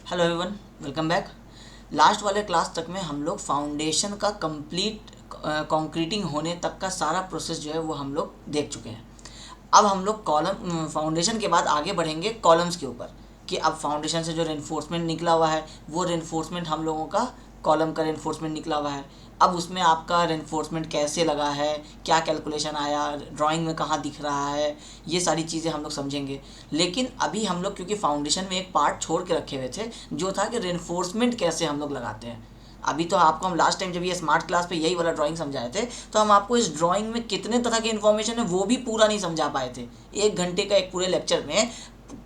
Hello everyone, welcome back. Last वाले class तक में हम लोग फाउंडेशन का कंप्लीट कंक्रीटिंग होने तक का सारा प्रोसेस जो है वो हम लोग देख चुके हैं। अब हम लोग कॉलम फाउंडेशन के बाद आगे बढ़ेंगे कॉलम्स के ऊपर कि अब फाउंडेशन से जो रेनफोर्समेंट निकला हुआ है वो रेनफोर्समेंट हम लोगों का कॉलम का रेनफोर्समेंट निकला हुआ है। अब उसमें आपका रेनफोर्समेंट कैसे लगा है, क्या कैलकुलेशन आया, ड्राइंग में कहाँ दिख रहा है, ये सारी चीज़ें हम लोग समझेंगे। लेकिन अभी हम लोग क्योंकि फाउंडेशन में एक पार्ट छोड़ के रखे हुए थे जो था कि रेनफोर्समेंट कैसे हम लोग लगाते हैं। अभी तो आपको हम लास्ट टाइम जब ये स्मार्ट क्लास पे यही वाला ड्राइंग समझाए थे तो हम आपको इस ड्राइंग में कितने तरह की इन्फॉर्मेशन है वो भी पूरा नहीं समझा पाए थे। 1 घंटे का एक पूरे लेक्चर में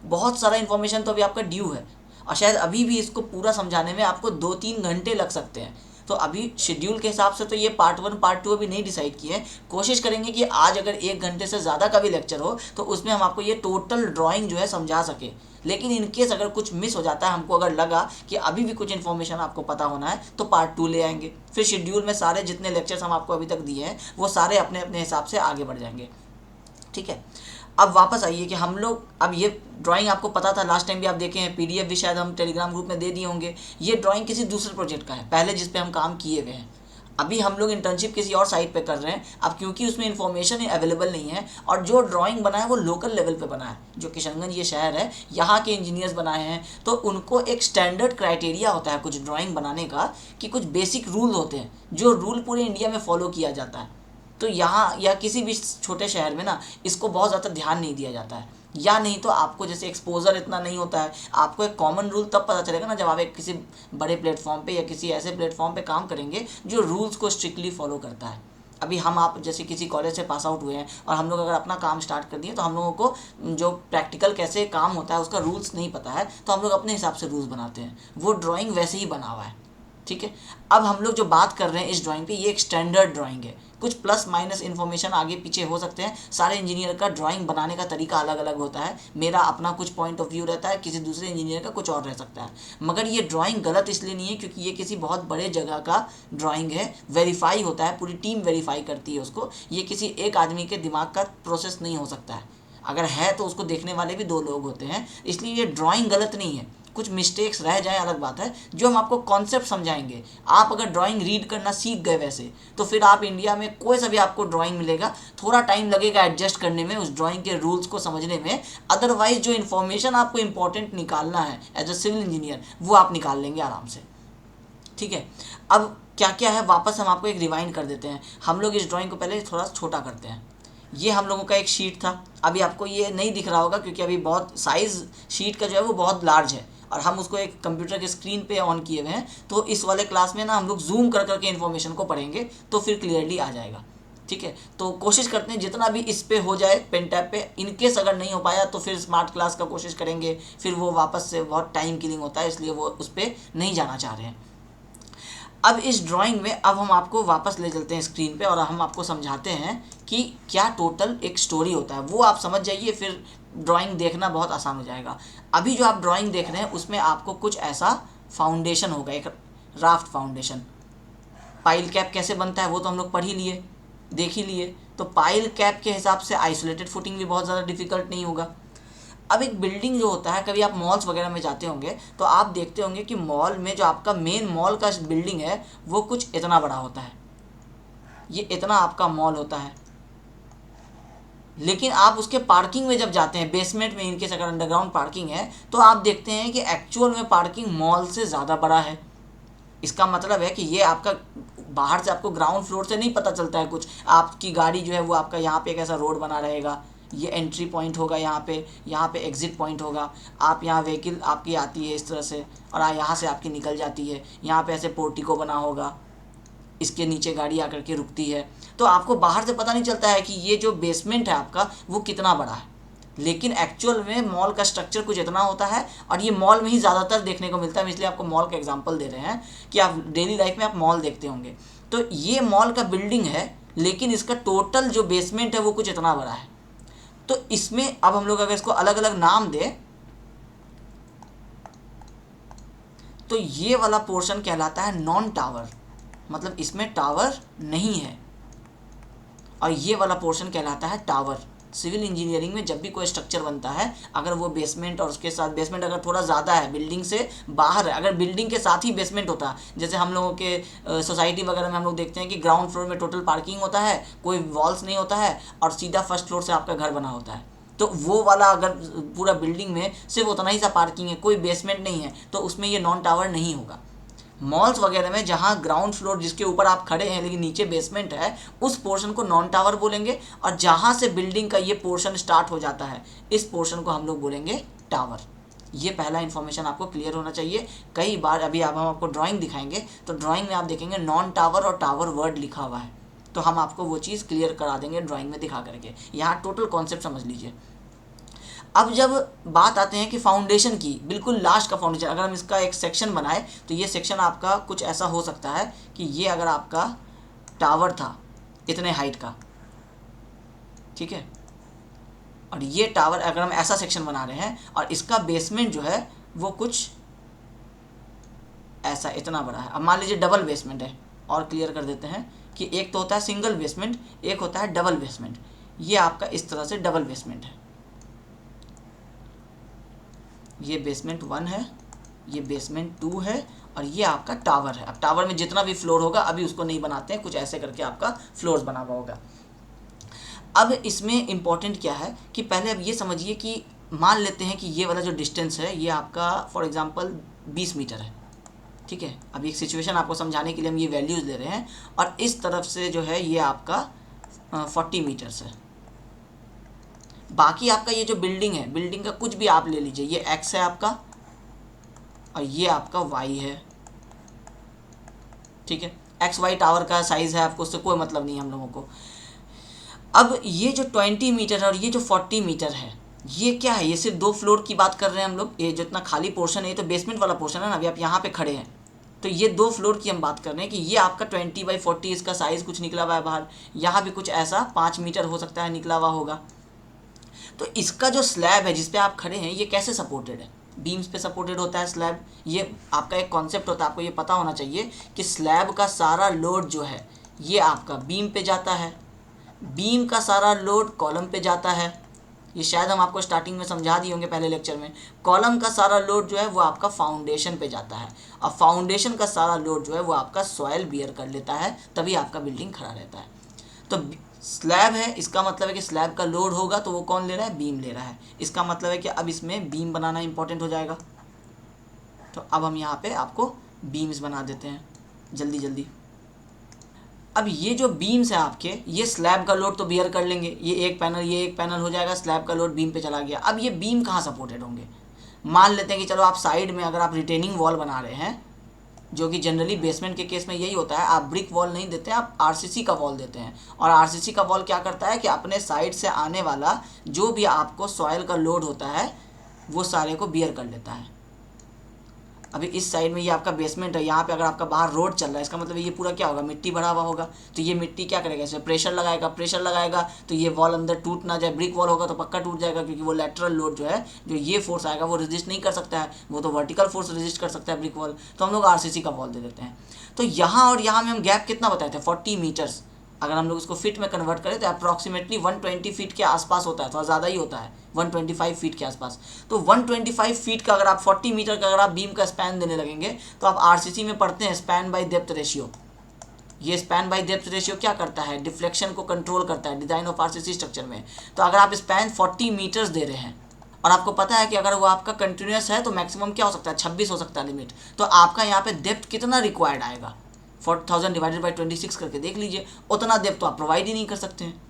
बहुत सारा इन्फॉर्मेशन तो अभी आपका ड्यू है और शायद अभी भी इसको पूरा समझाने में आपको 2-3 घंटे लग सकते हैं। तो अभी शेड्यूल के हिसाब से तो ये पार्ट 1 पार्ट 2 अभी नहीं डिसाइड किए हैं। कोशिश करेंगे कि आज अगर 1 घंटे से ज़्यादा का भी लेक्चर हो तो उसमें हम आपको ये टोटल ड्राइंग जो है समझा सके। लेकिन इन केस अगर कुछ मिस हो जाता है, हमको अगर लगा कि अभी भी कुछ इन्फॉर्मेशन आपको पता होना है तो पार्ट 2 ले आएंगे। फिर शेड्यूल में सारे जितने लेक्चर्स हम आपको अभी तक दिए हैं वो सारे अपने अपने हिसाब से आगे बढ़ जाएंगे। ठीक है, अब वापस आइए कि हम लोग अब ये ड्राइंग आपको पता था, लास्ट टाइम भी आप देखे हैं, पीडीएफ भी शायद हम टेलीग्राम ग्रुप में दे दिए होंगे। ये ड्राइंग किसी दूसरे प्रोजेक्ट का है पहले जिस पे हम काम किए हुए हैं। अभी हम लोग इंटर्नशिप किसी और साइट पे कर रहे हैं। अब क्योंकि उसमें इन्फॉर्मेशन अवेलेबल नहीं है और जो ड्राइंग बना है वो लोकल लेवल पे बना है, जो किशनगंज ये शहर है यहाँ के इंजीनियर्स बनाए हैं, तो उनको एक स्टैंडर्ड क्राइटेरिया होता है कुछ ड्राइंग बनाने का कि कुछ बेसिक रूल होते हैं जो रूल पूरे इंडिया में फॉलो किया जाता है। तो यहाँ या किसी भी छोटे शहर में ना इसको बहुत ज़्यादा ध्यान नहीं दिया जाता है, या नहीं तो आपको जैसे एक्सपोजर इतना नहीं होता है। आपको एक कॉमन रूल तब पता चलेगा ना जब आप एक किसी बड़े प्लेटफॉर्म पे या किसी ऐसे प्लेटफॉर्म पे काम करेंगे जो रूल्स को स्ट्रिक्टली फॉलो करता है। अभी हम आप जैसे किसी कॉलेज से पास आउट हुए हैं और हम लोग अगर अपना काम स्टार्ट कर दिए तो हम लोगों को जो प्रैक्टिकल कैसे काम होता है उसका रूल्स नहीं पता है, तो हम लोग अपने हिसाब से रूल्स बनाते हैं। वो ड्राइंग वैसे ही बना हुआ है। ठीक है, अब हम लोग जो बात कर रहे हैं इस ड्राइंग पे, ये एक स्टैंडर्ड ड्राइंग है। कुछ प्लस माइनस इन्फॉर्मेशन आगे पीछे हो सकते हैं। सारे इंजीनियर का ड्राइंग बनाने का तरीका अलग अलग होता है। मेरा अपना कुछ पॉइंट ऑफ व्यू रहता है, किसी दूसरे इंजीनियर का कुछ और रह सकता है। मगर ये ड्राइंग गलत इसलिए नहीं है क्योंकि ये किसी बहुत बड़े जगह का ड्राइंग है, वेरीफाई होता है, पूरी टीम वेरीफाई करती है उसको। ये किसी एक आदमी के दिमाग का प्रोसेस नहीं हो सकता है। अगर है तो उसको देखने वाले भी 2 लोग होते हैं, इसलिए ये ड्राइंग गलत नहीं है। कुछ मिस्टेक्स रह जाएं अलग बात है, जो हम आपको कॉन्सेप्ट समझाएंगे। आप अगर ड्राइंग रीड करना सीख गए वैसे तो फिर आप इंडिया में कोई सा भी आपको ड्राइंग मिलेगा, थोड़ा टाइम लगेगा एडजस्ट करने में, उस ड्राइंग के रूल्स को समझने में। अदरवाइज जो इन्फॉर्मेशन आपको इंपॉर्टेंट निकालना है एज अ सिविल इंजीनियर वो आप निकाल लेंगे आराम से। ठीक है, अब क्या क्या है वापस हम आपको एक रिवाइंड कर देते हैं। हम लोग इस ड्राइंग को पहले थोड़ा छोटा करते हैं। ये हम लोगों का एक शीट था, अभी आपको ये नहीं दिख रहा होगा क्योंकि अभी बहुत साइज़ शीट का जो है वो बहुत लार्ज है और हम उसको एक कंप्यूटर के स्क्रीन पे ऑन किए हुए हैं। तो इस वाले क्लास में ना हम लोग जूम कर करके इन्फॉर्मेशन को पढ़ेंगे तो फिर क्लियरली आ जाएगा। ठीक है, तो कोशिश करते हैं जितना भी इस पे हो जाए पेन टैप पे। इनकेस अगर नहीं हो पाया तो फिर स्मार्ट क्लास का कोशिश करेंगे, फिर वो वापस से बहुत टाइम किलिंग होता है, इसलिए वो उस पर नहीं जाना चाह रहे हैं। अब इस ड्राइंग में अब हम आपको वापस ले चलते हैं स्क्रीन पे और हम आपको समझाते हैं कि क्या टोटल एक स्टोरी होता है। वो आप समझ जाइए, फिर ड्राइंग देखना बहुत आसान हो जाएगा। अभी जो आप ड्राइंग देख रहे हैं उसमें आपको कुछ ऐसा फाउंडेशन होगा, एक राफ्ट फाउंडेशन। पाइल कैप कैसे बनता है वो तो हम लोग पढ़ ही लिए, देख ही लिए। तो पाइल कैप के हिसाब से आइसोलेटेड फुटिंग भी बहुत ज़्यादा डिफिकल्ट नहीं होगा। अब एक बिल्डिंग जो होता है, कभी आप मॉल्स वगैरह में जाते होंगे तो आप देखते होंगे कि मॉल में जो आपका मेन मॉल का बिल्डिंग है वो कुछ इतना बड़ा होता है। ये इतना आपका मॉल होता है। लेकिन आप उसके पार्किंग में जब जाते हैं, बेसमेंट में इनकेस अगर अंडरग्राउंड पार्किंग है, तो आप देखते हैं कि एक्चुअल में पार्किंग मॉल से ज़्यादा बड़ा है। इसका मतलब है कि ये आपका बाहर से आपको ग्राउंड फ्लोर से नहीं पता चलता है कुछ। आपकी गाड़ी जो है वो आपका यहाँ पे एक ऐसा रोड बना रहेगा, ये एंट्री पॉइंट होगा, यहाँ पे एग्जिट पॉइंट होगा। आप यहाँ व्हीकल आपकी आती है इस तरह से और यहाँ से आपकी निकल जाती है। यहाँ पे ऐसे पोर्टिको बना होगा, इसके नीचे गाड़ी आकर के रुकती है। तो आपको बाहर से पता नहीं चलता है कि ये जो बेसमेंट है आपका वो कितना बड़ा है। लेकिन एक्चुअल में मॉल का स्ट्रक्चर कुछ इतना होता है और ये मॉल में ही ज़्यादातर देखने को मिलता है। इसलिए आपको मॉल का एग्जांपल दे रहे हैं कि आप डेली लाइफ में आप मॉल देखते होंगे। तो ये मॉल का बिल्डिंग है लेकिन इसका टोटल जो बेसमेंट है वो कुछ इतना बड़ा है। तो इसमें अब हम लोग अगर इसको अलग अलग नाम दें तो ये वाला पोर्शन कहलाता है नॉन टावर, मतलब इसमें टावर नहीं है। और ये वाला पोर्शन कहलाता है टावर। सिविल इंजीनियरिंग में जब भी कोई स्ट्रक्चर बनता है, अगर वो बेसमेंट और उसके साथ बेसमेंट अगर थोड़ा ज़्यादा है, बिल्डिंग से बाहर है, अगर बिल्डिंग के साथ ही बेसमेंट होता है, जैसे हम लोगों के सोसाइटी वगैरह में हम लोग देखते हैं कि ग्राउंड फ्लोर में टोटल पार्किंग होता है, कोई वॉल्स नहीं होता है और सीधा फर्स्ट फ्लोर से आपका घर बना होता है, तो वो वाला अगर पूरा बिल्डिंग में सिर्फ उतना ही सा पार्किंग है, कोई बेसमेंट नहीं है, तो उसमें ये नॉन टावर नहीं होगा। मॉल्स वगैरह में जहाँ ग्राउंड फ्लोर जिसके ऊपर आप खड़े हैं लेकिन नीचे बेसमेंट है, उस पोर्शन को नॉन टावर बोलेंगे, और जहाँ से बिल्डिंग का ये पोर्शन स्टार्ट हो जाता है, इस पोर्शन को हम लोग बोलेंगे टावर। ये पहला इन्फॉर्मेशन आपको क्लियर होना चाहिए। कई बार अभी अब हम आपको ड्राइंग दिखाएंगे, तो ड्राइंग में आप देखेंगे नॉन टावर और टावर वर्ड लिखा हुआ है, तो हम आपको वो चीज़ क्लियर करा देंगे ड्राइंग में दिखा करके। यहाँ टोटल कॉन्सेप्ट समझ लीजिए। अब जब बात आते हैं कि फाउंडेशन की, बिल्कुल लास्ट का फाउंडेशन, अगर हम इसका एक सेक्शन बनाए तो ये सेक्शन आपका कुछ ऐसा हो सकता है कि ये अगर आपका टावर था इतने हाइट का, ठीक है, और ये टावर अगर हम ऐसा सेक्शन बना रहे हैं और इसका बेसमेंट जो है वो कुछ ऐसा इतना बड़ा है। अब मान लीजिए डबल बेसमेंट है, और क्लियर कर देते हैं कि एक तो होता है सिंगल बेसमेंट, एक होता है डबल बेसमेंट। ये आपका इस तरह से डबल बेसमेंट है, ये बेसमेंट 1 है, ये बेसमेंट 2 है, और ये आपका टावर है। अब टावर में जितना भी फ्लोर होगा अभी उसको नहीं बनाते हैं, कुछ ऐसे करके आपका फ्लोर्स बना हुआ होगा। अब इसमें इम्पॉर्टेंट क्या है कि पहले अब ये समझिए कि मान लेते हैं कि ये वाला जो डिस्टेंस है ये आपका फॉर एग्जांपल 20 मीटर है, ठीक है। अब एक सिचुएशन आपको समझाने के लिए हम ये वैल्यूज़ ले रहे हैं, और इस तरफ से जो है ये आपका 40 मीटर्स है। बाकी आपका ये जो बिल्डिंग है, बिल्डिंग का कुछ भी आप ले लीजिए, ये एक्स है आपका और ये आपका वाई है, ठीक है। एक्स वाई टावर का साइज़ है, आपको उससे कोई मतलब नहीं है हम लोगों को। अब ये जो 20 मीटर है और ये जो 40 मीटर है, ये क्या है? ये सिर्फ 2 फ्लोर की बात कर रहे हैं हम लोग। ये जितना खाली पोर्शन है ये तो बेसमेंट वाला पोर्शन है ना, अभी आप यहाँ पे खड़े हैं, तो ये 2 फ्लोर की हम बात कर रहे हैं कि ये आपका 20/40 इसका साइज़ कुछ निकला हुआ है बाहर। यहाँ भी कुछ ऐसा 5 मीटर हो सकता है निकला हुआ होगा। तो इसका जो स्लैब है जिस पे आप खड़े हैं, ये कैसे सपोर्टेड है? बीम्स पे सपोर्टेड होता है स्लैब। ये आपका एक कॉन्सेप्ट होता है, आपको ये पता होना चाहिए कि स्लैब का सारा लोड जो है ये आपका बीम पे जाता है, बीम का सारा लोड कॉलम पे जाता है। ये शायद हम आपको स्टार्टिंग में समझा दिए होंगे पहले लेक्चर में। कॉलम का सारा लोड जो है वो आपका फाउंडेशन पे जाता है, और फाउंडेशन का सारा लोड जो है वो आपका सॉयल बियर कर लेता है, तभी आपका बिल्डिंग खड़ा रहता है। तो स्लैब है, इसका मतलब है कि स्लैब का लोड होगा तो वो कौन ले रहा है? बीम ले रहा है। इसका मतलब है कि अब इसमें बीम बनाना इंपॉर्टेंट हो जाएगा। तो अब हम यहाँ पे आपको बीम्स बना देते हैं जल्दी जल्दी। अब ये जो बीम्स है आपके, ये स्लैब का लोड तो बियर कर लेंगे, ये एक पैनल हो जाएगा, स्लैब का लोड बीम पे चला गया। अब ये बीम कहाँ सपोर्टेड होंगे? मान लेते हैं कि चलो आप साइड में अगर आप रिटेनिंग वॉल बना रहे हैं, जो कि जनरली बेसमेंट के केस में यही होता है, आप ब्रिक वॉल नहीं देते, आप आरसीसी का वॉल देते हैं। और आरसीसी का वॉल क्या करता है कि अपने साइड से आने वाला जो भी आपको सॉइल का लोड होता है वो सारे को बियर कर लेता है। अभी इस साइड में ये आपका बेसमेंट है, यहाँ पे अगर आपका बाहर रोड चल रहा है, इसका मतलब ये पूरा क्या होगा? मिट्टी भरा हुआ होगा। तो ये मिट्टी क्या करेगा? इसमें प्रेशर लगाएगा तो ये वॉल अंदर टूट ना जाए। ब्रिक वॉल होगा तो पक्का टूट जाएगा, क्योंकि वो लेटरल लोड जो है, जो ये फोर्स आएगा वो रेजिस्ट नहीं कर सकता है, वो तो वर्टिकल फोर्स रेजिस्ट कर सकता है ब्रिक वॉल। तो हम लोग आरसीसी का वॉल दे देते हैं। तो यहाँ और यहाँ में हम गैप कितना बताए थे? 40 मीटर्स। अगर हम लोग इसको फीट में कन्वर्ट करें तो अप्रॉक्सीमेटली 120 फीट के आसपास होता है, थोड़ा ज़्यादा ही होता है, 125 फीट के आसपास। तो 125 फीट का अगर आप 40 मीटर का अगर आप बीम का स्पैन देने लगेंगे, तो आप आरसीसी में पढ़ते हैं स्पैन बाय डेप्थ रेशियो। ये स्पैन बाय डेप्थ रेशियो क्या करता है? डिफ्लेक्शन को कंट्रोल करता है डिज़ाइन ऑफ आरसीसी स्ट्रक्चर में। तो अगर आप स्पैन 40 मीटर्स दे रहे हैं और आपको पता है कि अगर वो आपका कंटिन्यूस है तो मैक्सिमम क्या हो सकता है? 26 हो सकता है लिमिट। तो आपका यहाँ पे डेप्थ कितना रिक्वायर्ड आएगा? 4000 डिवाइडेड बाई 26 करके देख लीजिए, उतना डेप्थ तो आप प्रोवाइड ही नहीं कर सकते हैं।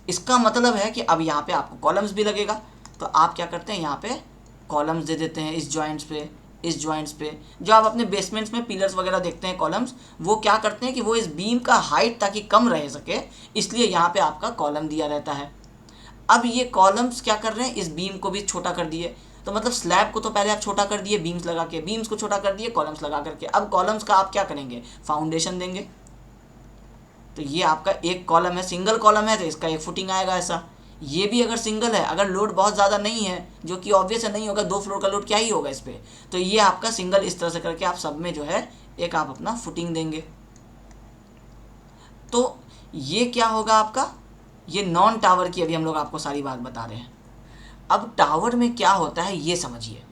इसका मतलब है कि अब यहाँ पे आपको कॉलम्स भी लगेगा, तो आप क्या करते हैं? यहाँ पे कॉलम्स दे देते हैं इस जॉइंट्स पे, इस जॉइंट्स पे। जो आप अपने बेसमेंट्स में पिलर्स वगैरह देखते हैं कॉलम्स, वो क्या करते हैं कि वो इस बीम का हाइट ताकि कम रह सके, इसलिए यहाँ पे आपका कॉलम दिया रहता है। अब ये कॉलम्स क्या कर रहे हैं? इस बीम को भी छोटा कर दिए। तो मतलब स्लैब को तो पहले आप छोटा कर दिए बीम्स लगा के, बीम्स को छोटा कर दिए कॉलम्स लगा करके। अब कॉलम्स का आप क्या करेंगे? फाउंडेशन देंगे। तो ये आपका एक कॉलम है, सिंगल कॉलम है तो इसका एक फुटिंग आएगा ऐसा। ये भी अगर सिंगल है, अगर लोड बहुत ज़्यादा नहीं है, जो कि ऑब्वियस है नहीं होगा, 2 फ्लोर का लोड क्या ही होगा इस पर, तो ये आपका सिंगल इस तरह से करके आप सब में जो है एक आप अपना फुटिंग देंगे। तो ये क्या होगा आपका? ये नॉन टावर की अभी हम लोग आपको सारी बात बता रहे हैं। अब टावर में क्या होता है ये समझिए।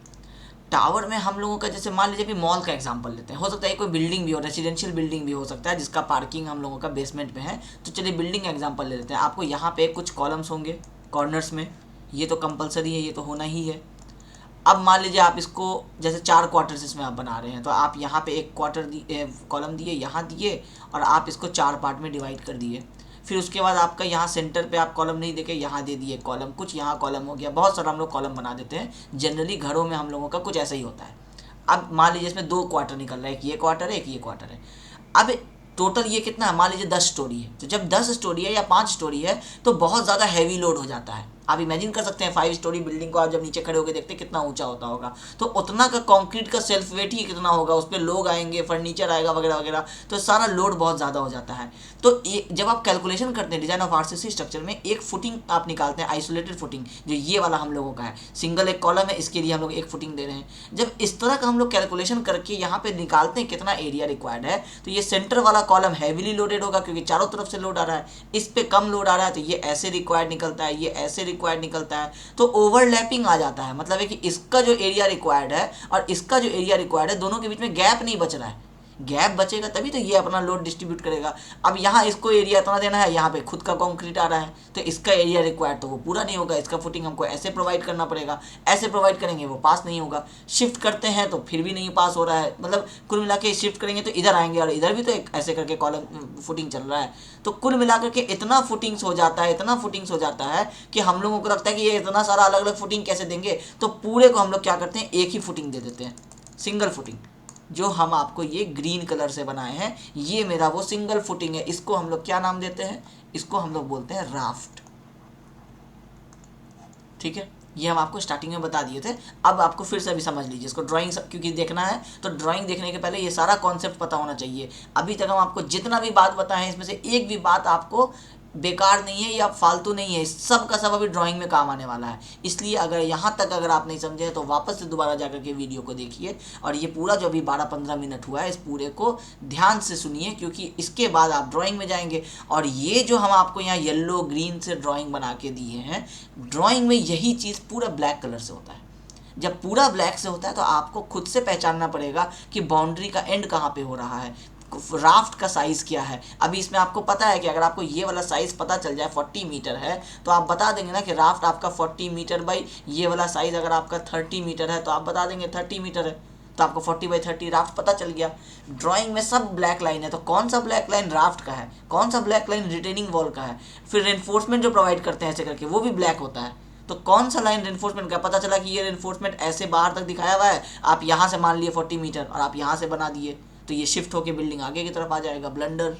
टावर में हम लोगों का, जैसे मान लीजिए अभी मॉल का एग्जांपल लेते हैं, हो सकता है कोई बिल्डिंग भी हो, रेजिडेंशियल बिल्डिंग भी हो सकता है जिसका पार्किंग हम लोगों का बेसमेंट में है। तो चलिए बिल्डिंग एग्जांपल ले लेते हैं। आपको यहाँ पे कुछ कॉलम्स होंगे कॉर्नर्स में, ये तो कंपलसरी है, ये तो होना ही है। अब मान लीजिए आप इसको जैसे 4 क्वार्टर्स इसमें आप बना रहे हैं, तो आप यहाँ पे एक कॉलम दिए, यहाँ दिए, और आप इसको 4 पार्ट में डिवाइड कर दिए। फिर उसके बाद आपका यहाँ सेंटर पे आप कॉलम नहीं देके यहाँ दे दिए कॉलम, कुछ यहाँ कॉलम हो गया। बहुत सारा हम लोग कॉलम बना देते हैं, जनरली घरों में हम लोगों का कुछ ऐसा ही होता है। अब मान लीजिए इसमें 2 क्वार्टर निकल रहा है, एक ये क्वार्टर है, एक ये क्वार्टर है। अब टोटल ये कितना है, मान लीजिए 10 स्टोरी है। तो जब 10 स्टोरी है या 5 स्टोरी है तो बहुत ज़्यादा हैवी लोड हो जाता है। आप इमेजिन कर सकते हैं 5 स्टोरी बिल्डिंग को आप जब नीचे खड़े होकर देखते हैं कितना ऊंचा होता होगा। तो उतना का कंक्रीट का सेल्फ वेट ही कितना होगा, उस पर लोग आएंगे, फर्नीचर आएगा वगैरह वगैरह, तो सारा लोड बहुत ज़्यादा हो जाता है। तो जब आप कैलकुलेशन करते हैं डिजाइन ऑफ आरसीसी स्ट्रक्चर में, एक फुटिंग आप निकालते हैं, आइसोलेटेड फुटिंग, जो ये वाला हम लोगों का है, सिंगल एक कॉलम है, इसके लिए हम लोग एक फुटिंग दे रहे हैं। जब इस तरह का हम लोग कैलकुलेशन करके यहाँ पे निकालते हैं कितना एरिया रिक्वायर्ड है, तो ये सेंटर वाला कॉलम हैवीली लोडेड होगा क्योंकि चारों तरफ से लोड आ रहा है, इस पे कम लोड आ रहा है तो ये ऐसे रिक्वायर्ड निकलता है, ये ऐसे रिक्वायर्ड निकलता है। तो ओवरलैपिंग आ जाता है, मतलब है कि इसका जो एरिया रिक्वायर्ड है और इसका जो एरिया रिक्वायर्ड है, दोनों के बीच में गैप नहीं बच रहा है। गैप बचेगा तभी तो ये अपना लोड डिस्ट्रीब्यूट करेगा। अब यहाँ इसको एरिया इतना देना है, यहाँ पे खुद का कंक्रीट आ रहा है, तो इसका एरिया रिक्वायर्ड तो वो पूरा नहीं होगा, इसका फुटिंग हमको ऐसे प्रोवाइड करना पड़ेगा, ऐसे प्रोवाइड करेंगे वो पास नहीं होगा। शिफ्ट करते हैं तो फिर भी नहीं पास हो रहा है, मतलब कुल मिला के शिफ्ट करेंगे तो इधर आएंगे और इधर भी तो एक ऐसे करके कॉलम फुटिंग चल रहा है। तो कुल मिलाकर के इतना फुटिंग्स हो जाता है, इतना फुटिंग्स हो जाता है कि हम लोगों को लगता है कि ये इतना सारा अलग अलग फुटिंग कैसे देंगे। तो पूरे को हम लोग क्या करते हैं, एक ही फुटिंग दे देते हैं, सिंगल फुटिंग, जो हम आपको ये ग्रीन कलर से बनाए हैं। ये मेरा वो सिंगल फुटिंग है। इसको हम लोग क्या नाम देते हैं, इसको हम लोग बोलते हैं राफ्ट। ठीक है, ये हम आपको स्टार्टिंग में बता दिए थे। अब आपको फिर से अभी समझ लीजिए इसको, ड्राइंग क्योंकि देखना है तो ड्राइंग देखने के पहले ये सारा कॉन्सेप्ट पता होना चाहिए। अभी तक हम आपको जितना भी बात बताए हैं इसमें से एक भी बात आपको बेकार नहीं है या फालतू नहीं है, सब का सब अभी ड्राइंग में काम आने वाला है। इसलिए अगर यहाँ तक अगर आप नहीं समझे तो वापस से दोबारा जाकर के वीडियो को देखिए, और ये पूरा जो अभी 12-15 मिनट हुआ है इस पूरे को ध्यान से सुनिए, क्योंकि इसके बाद आप ड्राइंग में जाएंगे। और ये जो हम आपको यहाँ येलो ग्रीन से ड्राइंग बना के दिए हैं, ड्राइंग में यही चीज़ पूरा ब्लैक कलर से होता है। जब पूरा ब्लैक से होता है तो आपको खुद से पहचानना पड़ेगा कि बाउंड्री का एंड कहाँ पे हो रहा है, राफ्ट का साइज़ क्या है। अभी इसमें आपको पता है कि अगर आपको ये वाला साइज़ पता चल जाए 40 मीटर है, तो आप बता देंगे ना कि राफ्ट आपका 40 मीटर बाई ये वाला साइज़ अगर आपका 30 मीटर है तो आप बता देंगे 30 मीटर है, तो आपको 40/30 राफ्ट पता चल गया। ड्राइंग में सब ब्लैक लाइन है, तो कौन सा ब्लैक लाइन राफ्ट का है, कौन सा ब्लैक लाइन रिटेनिंग वॉल का है। फिर रेनफोर्समेंट जो प्रोवाइड करते हैं ऐसे करके वो भी ब्लैक होता है, तो कौन सा लाइन रेनफोर्समेंट का, पता चला कि ये रेनफोर्समेंट ऐसे बाहर तक दिखाया हुआ है, आप यहाँ से मान लिए 40 मीटर और आप यहाँ से बना दिए, तो ये शिफ्ट होकर बिल्डिंग आगे की तरफ आ जाएगा। ब्लंडर,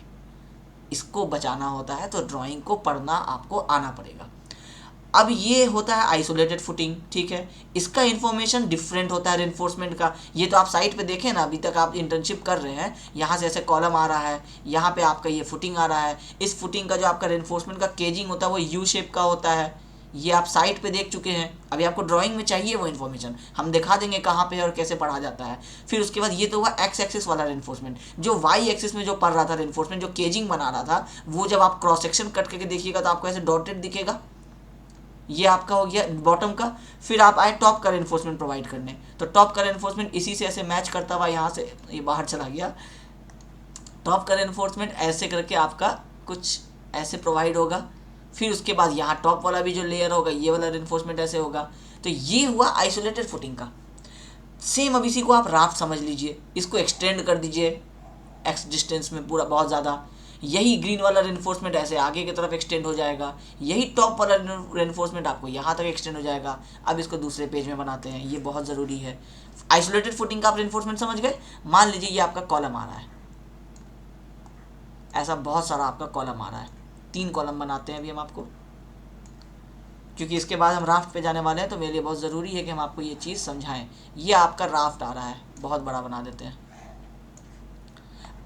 इसको बचाना होता है तो ड्राइंग को पढ़ना आपको आना पड़ेगा। अब ये होता है आइसोलेटेड फुटिंग, ठीक है, इसका इन्फॉर्मेशन डिफरेंट होता है रेनफोर्समेंट का। ये तो आप साइट पे देखें ना, अभी तक आप इंटर्नशिप कर रहे हैं, यहाँ से ऐसे कॉलम आ रहा है, यहाँ पे आपका ये फुटिंग आ रहा है। इस फुटिंग का जो आपका रेनफोर्समेंट का केजिंग होता है वो यू शेप का होता है, ये आप साइट पे देख चुके हैं। अभी आपको ड्राइंग में चाहिए वो इन्फॉर्मेशन, हम दिखा देंगे कहाँ पे है और कैसे पढ़ा जाता है। फिर उसके बाद ये तो हुआ एक्स एक्सिस वाला रेनफोर्समेंट। जो वाई एक्सिस में जो पढ़ रहा था रेनफोर्समेंट, जो केजिंग बना रहा था, वो जब आप क्रॉस सेक्शन कट करके देखिएगा तो आपको ऐसे डॉटेड दिखेगा, ये आपका हो गया बॉटम का। फिर आप आए टॉप का रेनफोर्समेंट प्रोवाइड करने, तो टॉप का रेनफोर्समेंट इसी से ऐसे मैच करता हुआ, यहाँ से ये बाहर चला गया, टॉप का रेनफोर्समेंट ऐसे करके आपका कुछ ऐसे प्रोवाइड होगा। फिर उसके बाद यहाँ टॉप वाला भी जो लेयर होगा, ये वाला रेनफोर्समेंट ऐसे होगा। तो ये हुआ आइसोलेटेड फुटिंग का। सेम अब इसी को आप राफ्ट समझ लीजिए, इसको एक्सटेंड कर दीजिए एक्स डिस्टेंस में पूरा बहुत ज़्यादा। यही ग्रीन वाला रेनफोर्समेंट ऐसे आगे की तरफ एक्सटेंड हो जाएगा, यही टॉप वाला रेनफोर्समेंट आपको यहाँ तक एक्सटेंड हो जाएगा। अब इसको दूसरे पेज में बनाते हैं, ये बहुत ज़रूरी है। आइसोलेटेड फुटिंग का आप रेनफोर्समेंट समझ गए। मान लीजिए ये आपका कॉलम आ रहा है, ऐसा बहुत सारा आपका कॉलम आ रहा है, 3 कॉलम बनाते हैं अभी हम आपको, क्योंकि इसके बाद हम राफ्ट पे जाने वाले हैं, तो मेरे लिए बहुत ज़रूरी है कि हम आपको ये चीज़ समझाएं। ये आपका राफ्ट आ रहा है, बहुत बड़ा बना देते हैं।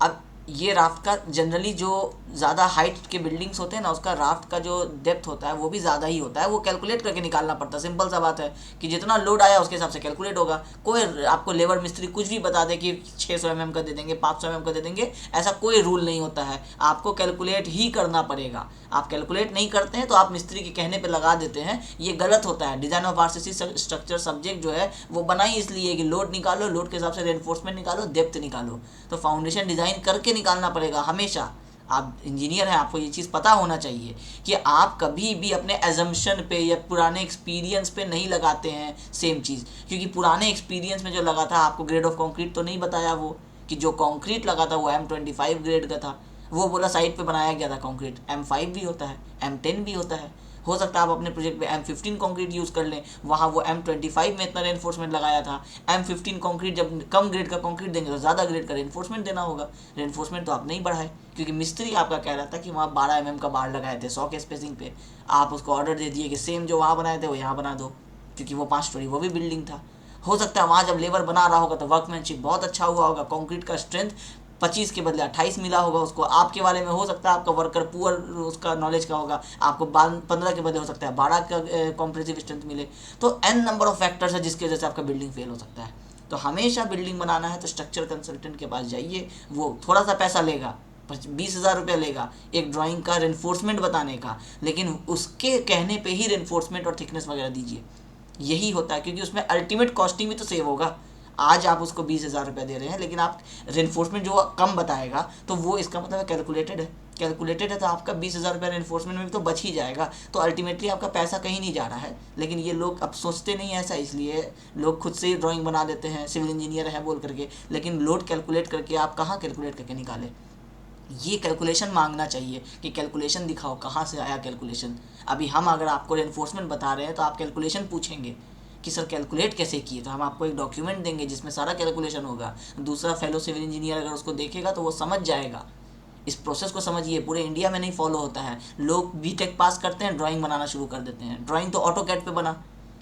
अब ये राफ्ट का जनरली जो ज़्यादा हाइट के बिल्डिंग्स होते हैं ना, उसका राफ्ट का जो डेप्थ होता है वो भी ज़्यादा ही होता है, वो कैलकुलेट करके निकालना पड़ता है। सिंपल सा बात है कि जितना लोड आया उसके हिसाब से कैलकुलेट होगा। कोई आपको लेबर मिस्त्री कुछ भी बता दे कि 600 mm का दे देंगे, 500 mm का दे देंगे, ऐसा कोई रूल नहीं होता है। आपको कैलकुलेट ही करना पड़ेगा। आप कैलकुलेट नहीं करते हैं तो आप मिस्त्री के कहने पर लगा देते हैं, ये गलत होता है। Design of RCC structure subject जो है वो बनाई इसलिए कि लोड निकालो, लोड के हिसाब से रेनफोर्समेंट निकालो, डेप्थ निकालो। तो फाउंडेशन डिज़ाइन करके निकालना पड़ेगा हमेशा। आप इंजीनियर हैं, आपको ये चीज़ पता होना चाहिए कि आप कभी भी अपने एजम्पशन पे या पुराने एक्सपीरियंस पे नहीं लगाते हैं सेम चीज़। क्योंकि पुराने एक्सपीरियंस में जो लगा था आपको ग्रेड ऑफ कंक्रीट तो नहीं बताया वो, कि जो कंक्रीट लगा था वो M25 ग्रेड का था। वो बोला साइट पे बनाया गया था कंक्रीट। M5 भी होता है, M10 भी होता है। हो सकता है आप अपने प्रोजेक्ट में M15 कंक्रीट यूज़ कर लें, वहाँ वो M25 में इतना रेनफोर्समेंट लगाया था। M15 कंक्रीट जब कम ग्रेड का कंक्रीट देंगे तो ज़्यादा ग्रेड का रेनफोर्समेंट देना होगा। रेनफोर्समेंट तो आप नहीं बढ़ाए, क्योंकि मिस्त्री आपका कह रहा था कि वहाँ 12 mm का बाड़ लगाए थे 100 के स्पेसिंग पे। आप उसको ऑर्डर दे दिए कि सेम जो वहाँ बनाए थे वो यहाँ बना दो, क्योंकि वो 5 स्टोरी वो भी बिल्डिंग था। हो सकता है वहाँ जब लेबर बना रहा होगा तो वर्कमैनशिप बहुत अच्छा हुआ होगा, कंक्रीट का स्ट्रेंथ 25 के बदले 28 मिला होगा उसको। आपके वाले में हो सकता है आपका वर्कर पुअर उसका नॉलेज का होगा, आपको 15 के बदले हो सकता है 12 का कॉम्प्रेसिव स्ट्रेंथ मिले। तो n नंबर ऑफ फैक्टर्स है जिसकी वजह से आपका बिल्डिंग फेल हो सकता है। तो हमेशा बिल्डिंग बनाना है तो स्ट्रक्चर कंसल्टेंट के पास जाइए। वो थोड़ा सा पैसा लेगा, 20,000 रुपये लेगा एक ड्राइंग का रेनफोर्समेंट बताने का, लेकिन उसके कहने पे ही रेनफोर्समेंट और थिकनेस वगैरह दीजिए। यही होता है, क्योंकि उसमें अल्टीमेट कॉस्टिंग भी तो सेव होगा। आज आप उसको 20,000 रुपये दे रहे हैं, लेकिन आप रेनफोर्समेंट जो कम बताएगा तो वो इसका मतलब कैलकुलेटेड है। कैलकुलेटेड है तो आपका 20,000 रुपये रेनफोर्समेंट में भी तो बच ही जाएगा। तो अल्टीमेटली आपका पैसा कहीं नहीं जा रहा है। लेकिन ये लोग अब सोचते नहीं है ऐसा, इसलिए लोग खुद से ही ड्राइंग बना देते हैं सिविल इंजीनियर है बोल करके। लेकिन लोड कैलकुलेट करके आप कहाँ कैलकुलेट करके निकाले? ये कैलकुलेशन मांगना चाहिए कि कैलकुलेशन दिखाओ, कहाँ से आया कैलकुलेशन। अभी हम अगर आपको रेनफोर्समेंट बता रहे हैं तो आप कैलकुलेशन पूछेंगे कि सर कैलकुलेट कैसे किए, तो हम आपको एक डॉक्यूमेंट देंगे जिसमें सारा कैलकुलेशन होगा। दूसरा फेलो सिविल इंजीनियर अगर उसको देखेगा तो वो समझ जाएगा। इस प्रोसेस को समझिए, पूरे इंडिया में नहीं फॉलो होता है। लोग बीटेक पास करते हैं, ड्राइंग बनाना शुरू कर देते हैं। ड्राइंग तो ऑटोकैड पे बना,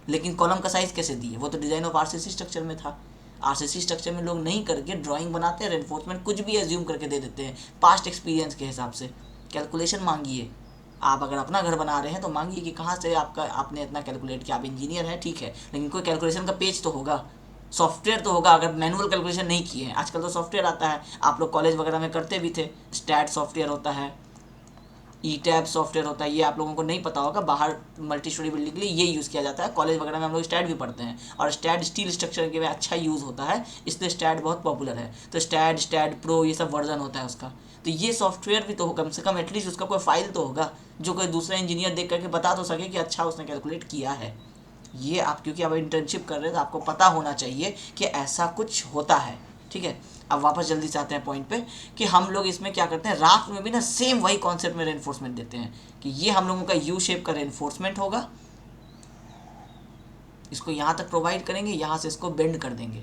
लेकिन कॉलम का साइज़ कैसे दिए? वो तो डिज़ाइन ऑफ आरसीसी स्ट्रक्चर में था। आरसीसी स्ट्रक्चर में लोग नहीं करके ड्राइंग बनाते हैं, रेनफोर्समेंट कुछ भी एज्यूम करके दे देते हैं पास्ट एक्सपीरियंस के हिसाब से। कैलकुलेशन मांगिए। आप अगर अपना घर बना रहे हैं तो मांगिए कि कहाँ से आपने इतना कैलकुलेट किया। आप इंजीनियर हैं ठीक है, लेकिन कोई कैलकुलेशन का पेज तो होगा, सॉफ्टवेयर तो होगा। अगर मैनुअल कैलकुलेशन नहीं किए हैं, आजकल तो सॉफ्टवेयर आता है, आप लोग कॉलेज वगैरह में करते भी थे। स्टैट सॉफ्टवेयर होता है, ई टैब सॉफ्टवेयर होता है, ये आप लोगों को नहीं पता होगा। बाहर मल्टी स्टोरी बिल्डिंग के लिए ये यूज़ किया जाता है। कॉलेज वगैरह में हम लोग स्टैट भी पढ़ते हैं, और स्टैट स्टील स्ट्रक्चर के में अच्छा यूज़ होता है, इसलिए स्टैट बहुत पॉपुलर है। तो स्टैट, स्टैट प्रो, ये सब वर्जन होता है उसका। तो ये सॉफ्टवेयर भी तो कम से कम एटलीस्ट उसका कोई फाइल तो होगा जो कोई दूसरा इंजीनियर देख करके बता तो सके कि अच्छा उसने कैलकुलेट किया है। ये आप क्योंकि अब इंटर्नशिप कर रहे हैं तो आपको पता होना चाहिए कि ऐसा कुछ होता है, ठीक है। अब वापस जल्दी से आते हैं पॉइंट पे कि हम लोग इसमें क्या करते हैं, राफ्ट में भी ना सेम वही कॉन्सेप्ट में रेनफोर्समेंट देते हैं कि ये हम लोगों का यू शेप का रेनफोर्समेंट होगा। इसको यहाँ तक प्रोवाइड करेंगे, यहाँ से इसको बेंड कर देंगे,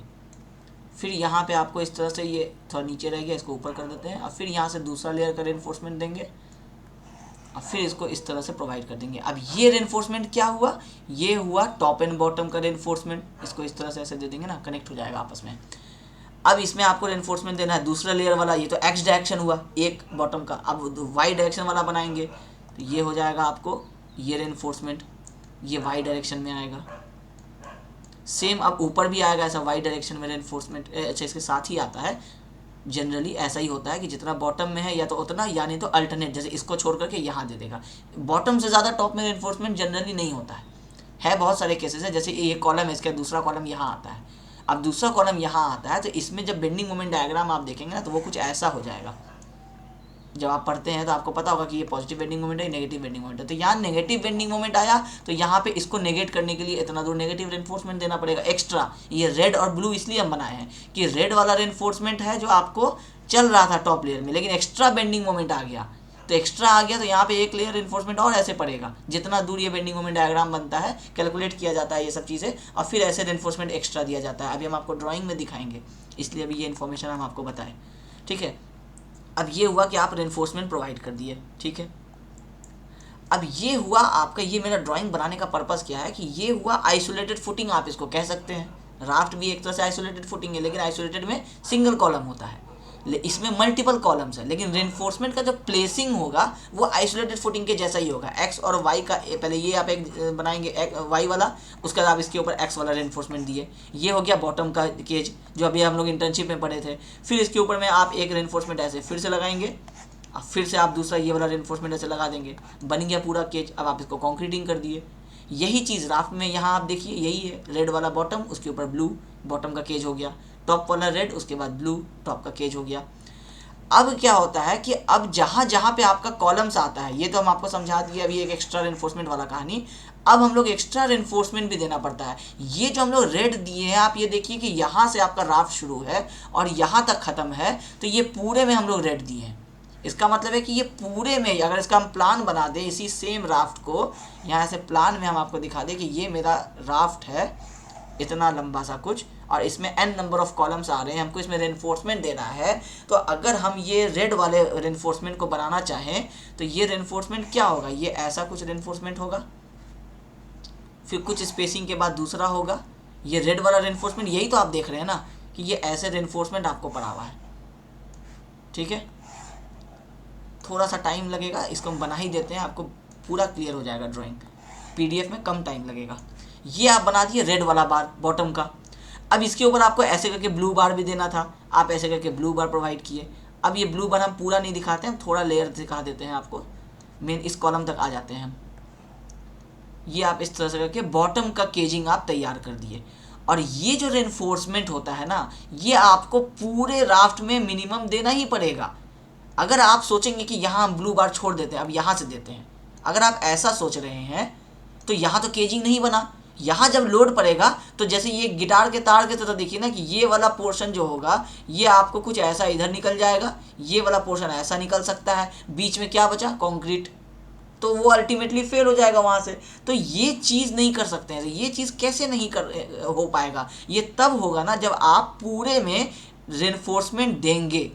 फिर यहाँ पे आपको इस तरह से ये थोड़ा नीचे रह गया, इसको ऊपर कर देते हैं, और फिर यहाँ से दूसरा लेयर का रेनफोर्समेंट देंगे, और फिर इसको इस तरह से प्रोवाइड कर देंगे। अब ये रेनफोर्समेंट क्या हुआ? ये हुआ टॉप एंड बॉटम का रेनफोर्समेंट। इसको इस तरह से ऐसे दे देंगे ना, कनेक्ट हो जाएगा आपस में। अब इसमें आपको रेनफोर्समेंट देना है दूसरा लेयर वाला। ये तो एक्स डायरेक्शन हुआ एक बॉटम का, अब वाई डायरेक्शन वाला बनाएंगे तो ये हो जाएगा आपको ये रेनफोर्समेंट, ये वाई डायरेक्शन में आएगा। सेम अब ऊपर भी आएगा ऐसा वाई डायरेक्शन में रेनफोर्समेंट। अच्छा, इसके साथ ही आता है, जनरली ऐसा ही होता है कि जितना बॉटम में है या तो उतना, या नहीं तो अल्टरनेट, जैसे इसको छोड़ करके यहाँ दे देगा। बॉटम से ज़्यादा टॉप में रेनफोर्समेंट जनरली नहीं होता है बहुत सारे केसेस है। जैसे ये कॉलम है, इसका दूसरा कॉलम यहाँ आता है। अब दूसरा कॉलम यहाँ आता है तो इसमें जब बेंडिंग मोमेंट डायग्राम आप देखेंगे ना तो वो कुछ ऐसा हो जाएगा। जब आप पढ़ते हैं तो आपको पता होगा कि ये पॉजिटिव बेंडिंग मोमेंट है, नेगेटिव बेंडिंग मोमेंट है। तो यहाँ नेगेटिव बेंडिंग मोमेंट आया तो यहाँ पे इसको नेगेट करने के लिए इतना दूर नेगेटिव रेनफोर्समेंट देना पड़ेगा एक्स्ट्रा। ये रेड और ब्लू इसलिए हम बनाए हैं कि रेड वाला रेनफोर्समेंट है जो आपको चल रहा था टॉप लेयर में, लेकिन एक्स्ट्रा बेंडिंग मोमेंट आ गया। तो एक्स्ट्रा आ गया तो यहाँ पे एक लेयर रेनफोर्समेंट और ऐसे पड़ेगा। जितना दूर ये बेंडिंग मोमेंट डायग्राम बनता है, कैलकुलेट किया जाता है ये सब चीज़ें, और फिर ऐसे रेनफोर्समेंट एक्स्ट्रा दिया जाता है। अभी हम आपको ड्राइंग में दिखाएंगे, इसलिए अभी ये इन्फॉर्मेशन हम आपको बताएं, ठीक है। अब ये हुआ कि आप रेनफोर्समेंट प्रोवाइड कर दिए, ठीक है। अब ये हुआ आपका, ये मेरा ड्राइंग बनाने का पर्पज़ क्या है कि ये हुआ आइसोलेटेड फुटिंग, आप इसको कह सकते हैं। राफ्ट भी एक तरह से आइसोलेटेड फुटिंग है, लेकिन आइसोलेटेड में सिंगल कॉलम होता है। इसमें मल्टीपल कॉलम्स है, लेकिन रेनफोर्समेंट का जो प्लेसिंग होगा वो आइसोलेटेड फुटिंग के जैसा ही होगा। एक्स और वाई का पहले ये आप एक बनाएंगे वाई वाला, उसके बाद आप इसके ऊपर एक्स वाला रेनफोर्समेंट दिए, ये हो गया बॉटम का केज जो अभी हम लोग इंटर्नशिप में पढ़े थे। फिर इसके ऊपर में आप एक रेनफोर्समेंट ऐसे फिर से लगाएंगे, फिर से आप दूसरा ये वाला रेनफोर्समेंट ऐसे लगा देंगे, बन गया पूरा केज। अब आप इसको कॉन्क्रीटिंग कर दिए। यही चीज़ राफ्ट में यहाँ आप देखिए यही है, रेड वाला बॉटम, उसके ऊपर ब्लू बॉटम का केज हो गया, टॉप वाला रेड, उसके बाद ब्लू टॉप का केज हो गया। अब क्या होता है कि अब जहाँ जहाँ पे आपका कॉलम्स आता है, ये तो हम आपको समझा दिए अभी एक एक्स्ट्रा रेनफोर्समेंट वाला कहानी। अब हम लोग एक्स्ट्रा रेनफोर्समेंट भी देना पड़ता है। ये जो हम लोग रेड दिए हैं, आप ये देखिए कि यहाँ से आपका राफ्ट शुरू है और यहाँ तक ख़त्म है, तो ये पूरे में हम लोग रेड दिए हैं। इसका मतलब है कि ये पूरे में, अगर इसका हम प्लान बना दें इसी सेम राफ्ट को, यहाँ से प्लान में हम आपको दिखा दें कि ये मेरा राफ्ट है इतना लंबा सा कुछ, और इसमें n नंबर ऑफ कॉलम्स आ रहे हैं, हमको इसमें रेनफोर्समेंट देना है। तो अगर हम ये रेड वाले रेनफोर्समेंट को बनाना चाहें तो ये रेनफोर्समेंट क्या होगा, ये ऐसा कुछ रेनफोर्समेंट होगा, फिर कुछ स्पेसिंग के बाद दूसरा होगा। ये रेड वाला रेनफोर्समेंट यही तो आप देख रहे हैं ना कि ये ऐसे रेनफोर्समेंट आपको पड़ा हुआ है। ठीक है, थोड़ा सा टाइम लगेगा, इसको हम बना ही देते हैं, आपको पूरा क्लियर हो जाएगा ड्राइंग। पीडीएफ में कम टाइम लगेगा। ये आप बना दिए रेड वाला बार बॉटम का। अब इसके ऊपर आपको ऐसे करके ब्लू बार भी देना था, आप ऐसे करके ब्लू बार प्रोवाइड किए। अब ये ब्लू बार हम पूरा नहीं दिखाते हैं, थोड़ा लेयर दिखा देते हैं आपको, मेन इस कॉलम तक आ जाते हैं हम। ये आप इस तरह से करके बॉटम का केजिंग आप तैयार कर दिए। और ये जो रेनफोर्समेंट होता है ना, ये आपको पूरे राफ्ट में मिनिमम देना ही पड़ेगा। अगर आप सोचेंगे कि यहाँ हम ब्लू बार छोड़ देते हैं, अब यहाँ से देते हैं, अगर आप ऐसा सोच रहे हैं तो यहाँ तो केजिंग नहीं बना। यहाँ जब लोड पड़ेगा तो जैसे ये गिटार के तार की तरह देखिए ना कि ये वाला पोर्शन जो होगा ये आपको कुछ ऐसा इधर निकल जाएगा, ये वाला पोर्शन ऐसा निकल सकता है, बीच में क्या बचा, कंक्रीट, तो वो अल्टीमेटली फेल हो जाएगा वहाँ से। तो ये चीज़ नहीं कर सकते हैं। ये चीज़ कैसे नहीं हो पाएगा, ये तब होगा ना जब आप पूरे में रेनफोर्समेंट देंगे।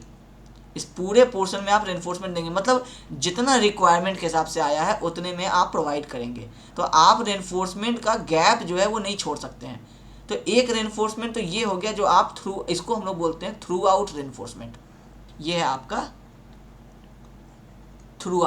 इस पूरे पोर्शन में आप रेनफोर्समेंट देंगे, मतलब जितना रिक्वायरमेंट के हिसाब से आया है उतने में आप प्रोवाइड करेंगे। तो आप रेनफोर्समेंट का गैप जो है वो नहीं छोड़ सकते हैं। तो एक रेनफोर्समेंट तो ये हो गया जो आप थ्रू, इसको हम लोग बोलते हैं थ्रू आउट रेनफोर्समेंट। ये है आपका थ्रू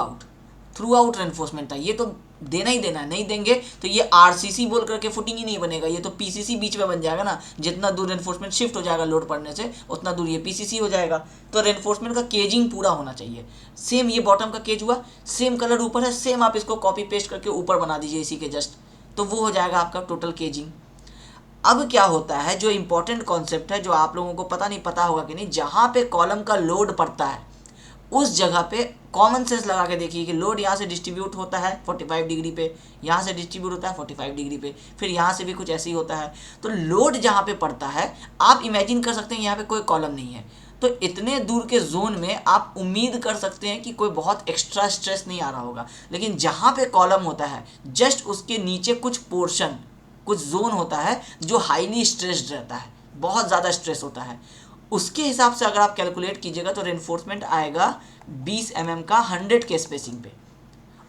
आउट रेनफोर्समेंट था। ये तो देना ही देना है, नहीं देंगे तो ये आरसीसी बोल करके फुटिंग ही नहीं बनेगा, ये तो पीसीसी बीच में बन जाएगा ना। जितना दूर रेनफोर्समेंट शिफ्ट हो जाएगा लोड पड़ने से उतना दूर ये पीसीसी हो जाएगा। तो रेनफोर्समेंट का केजिंग पूरा होना चाहिए। सेम ये बॉटम का केज हुआ, सेम कलर ऊपर है, सेम आप इसको कॉपी पेस्ट करके ऊपर बना दीजिए इसी के जस्ट, तो वो हो जाएगा आपका टोटल केजिंग। अब क्या होता है, जो इंपॉर्टेंट कॉन्सेप्ट है जो आप लोगों को पता नहीं पता होगा कि नहीं, जहाँ पे कॉलम का लोड पड़ता है उस जगह पे कॉमन सेंस लगा के देखिए कि लोड यहाँ से डिस्ट्रीब्यूट होता है 45 डिग्री पे, यहाँ से डिस्ट्रीब्यूट होता है 45 डिग्री पे, फिर यहाँ से भी कुछ ऐसे ही होता है। तो लोड जहाँ पे पड़ता है आप इमेजिन कर सकते हैं यहाँ पे कोई कॉलम नहीं है, तो इतने दूर के जोन में आप उम्मीद कर सकते हैं कि कोई बहुत एक्स्ट्रा स्ट्रेस नहीं आ रहा होगा। लेकिन जहाँ पे कॉलम होता है जस्ट उसके नीचे कुछ पोर्शन, कुछ जोन होता है जो हाईली स्ट्रेस्ड रहता है, बहुत ज़्यादा स्ट्रेस होता है। उसके हिसाब से अगर आप कैलकुलेट कीजिएगा तो रेनफोर्समेंट आएगा 20 mm का 100 के स्पेसिंग पे,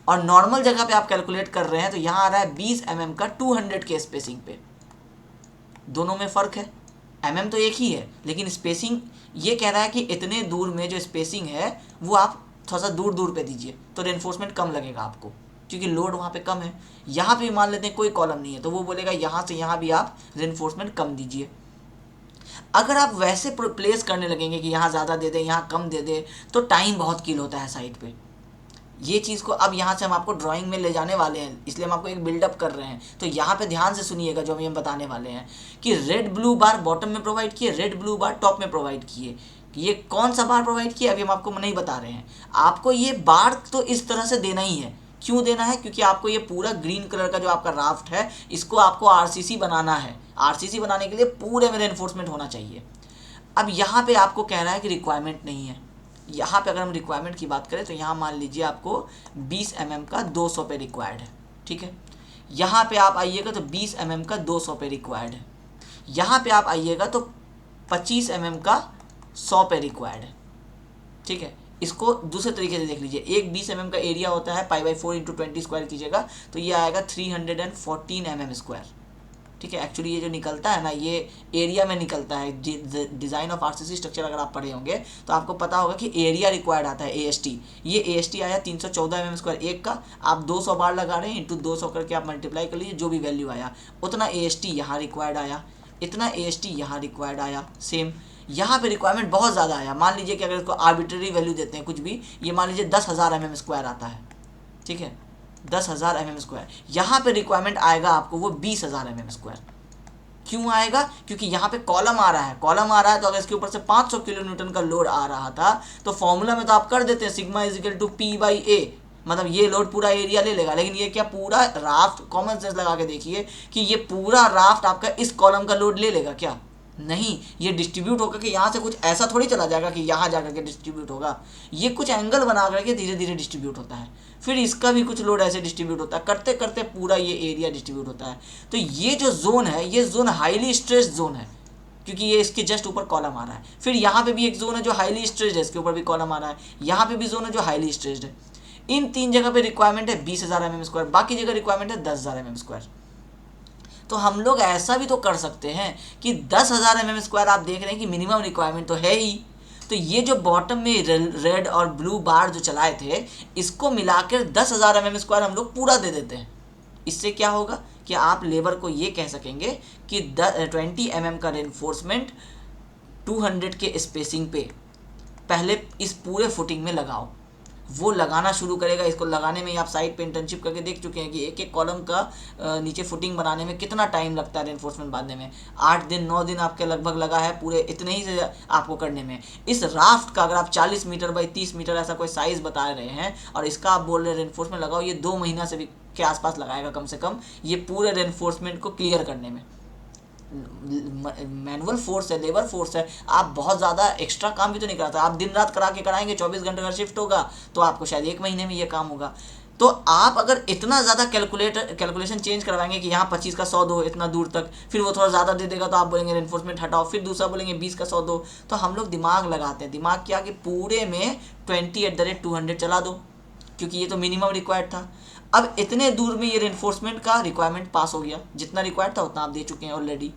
और नॉर्मल जगह पे आप कैलकुलेट कर रहे हैं तो यहाँ आ रहा है 20 mm का 200 के स्पेसिंग पे। दोनों में फ़र्क है, mm तो एक ही है लेकिन स्पेसिंग ये कह रहा है कि इतने दूर में जो स्पेसिंग है वो आप थोड़ा सा दूर दूर पे दीजिए तो रेनफोर्समेंट कम लगेगा आपको, क्योंकि लोड वहाँ पे कम है। यहाँ पे मान लेते हैं कोई कॉलम नहीं है तो वो बोलेगा यहाँ से यहाँ भी आप रेनफोर्समेंट कम दीजिए। अगर आप वैसे प्लेस करने लगेंगे कि यहाँ ज़्यादा दे दें यहाँ कम दे दें तो टाइम बहुत किल होता है साइड पे। ये चीज़ को अब यहाँ से हम आपको ड्राइंग में ले जाने वाले हैं, इसलिए हम आपको एक बिल्डअप कर रहे हैं। तो यहाँ पे ध्यान से सुनिएगा जो हम बताने वाले हैं कि रेड ब्लू बार बॉटम में प्रोवाइड किए, रेड ब्लू बार टॉप में प्रोवाइड किए। ये कौन सा बार प्रोवाइड किया अभी हम आपको नहीं बता रहे हैं। आपको ये बार तो इस तरह से देना ही है। क्यों देना है, क्योंकि आपको ये पूरा ग्रीन कलर का जो आपका राफ्ट है इसको आपको आरसीसी बनाना है। आरसीसी बनाने के लिए पूरे में रेनफोर्समेंट होना चाहिए। अब यहाँ पे आपको कह रहा है कि रिक्वायरमेंट नहीं है। यहाँ पे अगर हम रिक्वायरमेंट की बात करें तो यहाँ मान लीजिए आपको 20 mm का 200 पे रिक्वायर्ड है, ठीक है। यहाँ पे आप आइएगा तो 20 mm का 200 पे रिक्वायर्ड है। यहाँ पे आप आइएगा तो 25 mm का 100 पे रिक्वायर्ड है, ठीक है। इसको दूसरे तरीके से देख लीजिए, एक 20 mm का एरिया होता है, पाई बाई 4 × 20 स्क्वायर कीजिएगा तो ये आएगा 314 mm स्क्वायर, ठीक है। एक्चुअली ये जो निकलता है ना, ये एरिया में निकलता है। डिज़ाइन ऑफ आरसीसी स्ट्रक्चर अगर आप पढ़े होंगे तो आपको पता होगा कि एरिया रिक्वायर्ड आता है एएसटी। ये एएसटी आया 314 mm² एक का। आप 200 बार लगा रहे हैं, इंटू 200 करके आप मल्टीप्लाई कर लीजिए, जो भी वैल्यू आया उतना एएसटी यहाँ रिक्वायर्ड आया, इतना एएसटी यहाँ रिक्वायर्ड आया। सेम यहाँ पे रिक्वायरमेंट बहुत ज़्यादा आया। मान लीजिए कि अगर इसको आर्बिट्ररी वैल्यू देते हैं कुछ भी, ये मान लीजिए 10,000 mm² आता है, ठीक है, 10,000 mm²। यहाँ पे रिक्वायरमेंट आएगा आपको वो 20,000 mm²। क्यों आएगा? क्योंकि यहाँ पे कॉलम आ रहा है, कॉलम आ रहा है तो अगर इसके ऊपर से 500 किलोन्यूटन का लोड आ रहा था तो फॉर्मूला में तो आप कर देते हैं sigma is equal to P/A, मतलब ये लोड पूरा एरिया ले लेगा। लेकिन ये क्या पूरा राफ्ट, कॉमन सेंस लगा के देखिए कि ये पूरा राफ्ट आपका इस कॉलम का लोड ले लेगा क्या? नहीं, ये डिस्ट्रीब्यूट होकर के यहाँ से कुछ ऐसा थोड़ी चला जाएगा कि यहाँ जाकर के डिस्ट्रीब्यूट होगा। ये कुछ एंगल बना करके धीरे धीरे डिस्ट्रीब्यूट होता है, फिर इसका भी कुछ लोड ऐसे डिस्ट्रीब्यूट होता है, करते करते पूरा ये एरिया डिस्ट्रीब्यूट होता है। तो ये जो जोन है, ये जोन हाईली स्ट्रेस्ड जोन है, क्योंकि ये इसके जस्ट ऊपर कॉलम आ रहा है। फिर यहाँ पे भी एक जोन है जो हाईली स्ट्रेस्ड है, इसके ऊपर भी कॉलम आ रहा है। यहाँ पे भी जोन है जो हाईली स्ट्रेस्ड है। इन 3 जगह पे रिक्वायरमेंट है 20,000 mm², बाकी जगह रिक्वायरमेंट है 10,000 mm²। तो हम लोग ऐसा भी तो कर सकते हैं कि 10,000 mm² आप देख रहे हैं कि मिनिमम रिक्वायरमेंट तो है ही, तो ये जो बॉटम में रेड और ब्लू बार जो चलाए थे, इसको मिलाकर 10,000 mm² हम लोग पूरा दे देते हैं। इससे क्या होगा कि आप लेबर को ये कह सकेंगे कि 20 mm का रेनफोर्समेंट 200 के स्पेसिंग पे पहले इस पूरे फुटिंग में लगाओ। वो लगाना शुरू करेगा। इसको लगाने में आप साइट पे इंटर्नशिप करके देख चुके हैं कि एक एक कॉलम का नीचे फुटिंग बनाने में कितना टाइम लगता है रेनफोर्समेंट बांधने में। 8 दिन 9 दिन आपके लगभग लगा है पूरे इतने ही से आपको करने में। इस राफ्ट का अगर आप 40 मीटर बाई 30 मीटर ऐसा कोई साइज़ बता रहे हैं और इसका आप बोल रहे हैं रेनफोर्समेंट लगाओ, ये 2 महीना से भी के आसपास लगाएगा कम से कम ये पूरे रेनफोर्समेंट को क्लियर करने में। मैनुअल फोर्स है, लेबर फोर्स है, आप बहुत ज़्यादा एक्स्ट्रा काम भी तो नहीं कराते। आप दिन रात करा के कराएंगे, 24 घंटे का शिफ्ट होगा तो आपको शायद 1 महीने में ये काम होगा। तो आप अगर इतना ज़्यादा कैलकुलेशन चेंज करवाएंगे कि यहाँ 25 का 100 दो इतना दूर तक, फिर वो थोड़ा ज़्यादा दे देगा तो आप बोलेंगे रेनफोर्समेंट हटाओ, फिर दूसरा बोलेंगे 20 का 100 दो। तो हम लोग दिमाग लगाते हैं। दिमाग क्या कि पूरे में 20/200 चला दो, क्योंकि ये तो मिनिमम रिक्वायर्ड था। अब इतने दूर में ये रेनफोर्समेंट का रिक्वायरमेंट पास हो गया, जितना रिक्वायर्ड था उतना आप दे चुके हैं ऑलरेडी।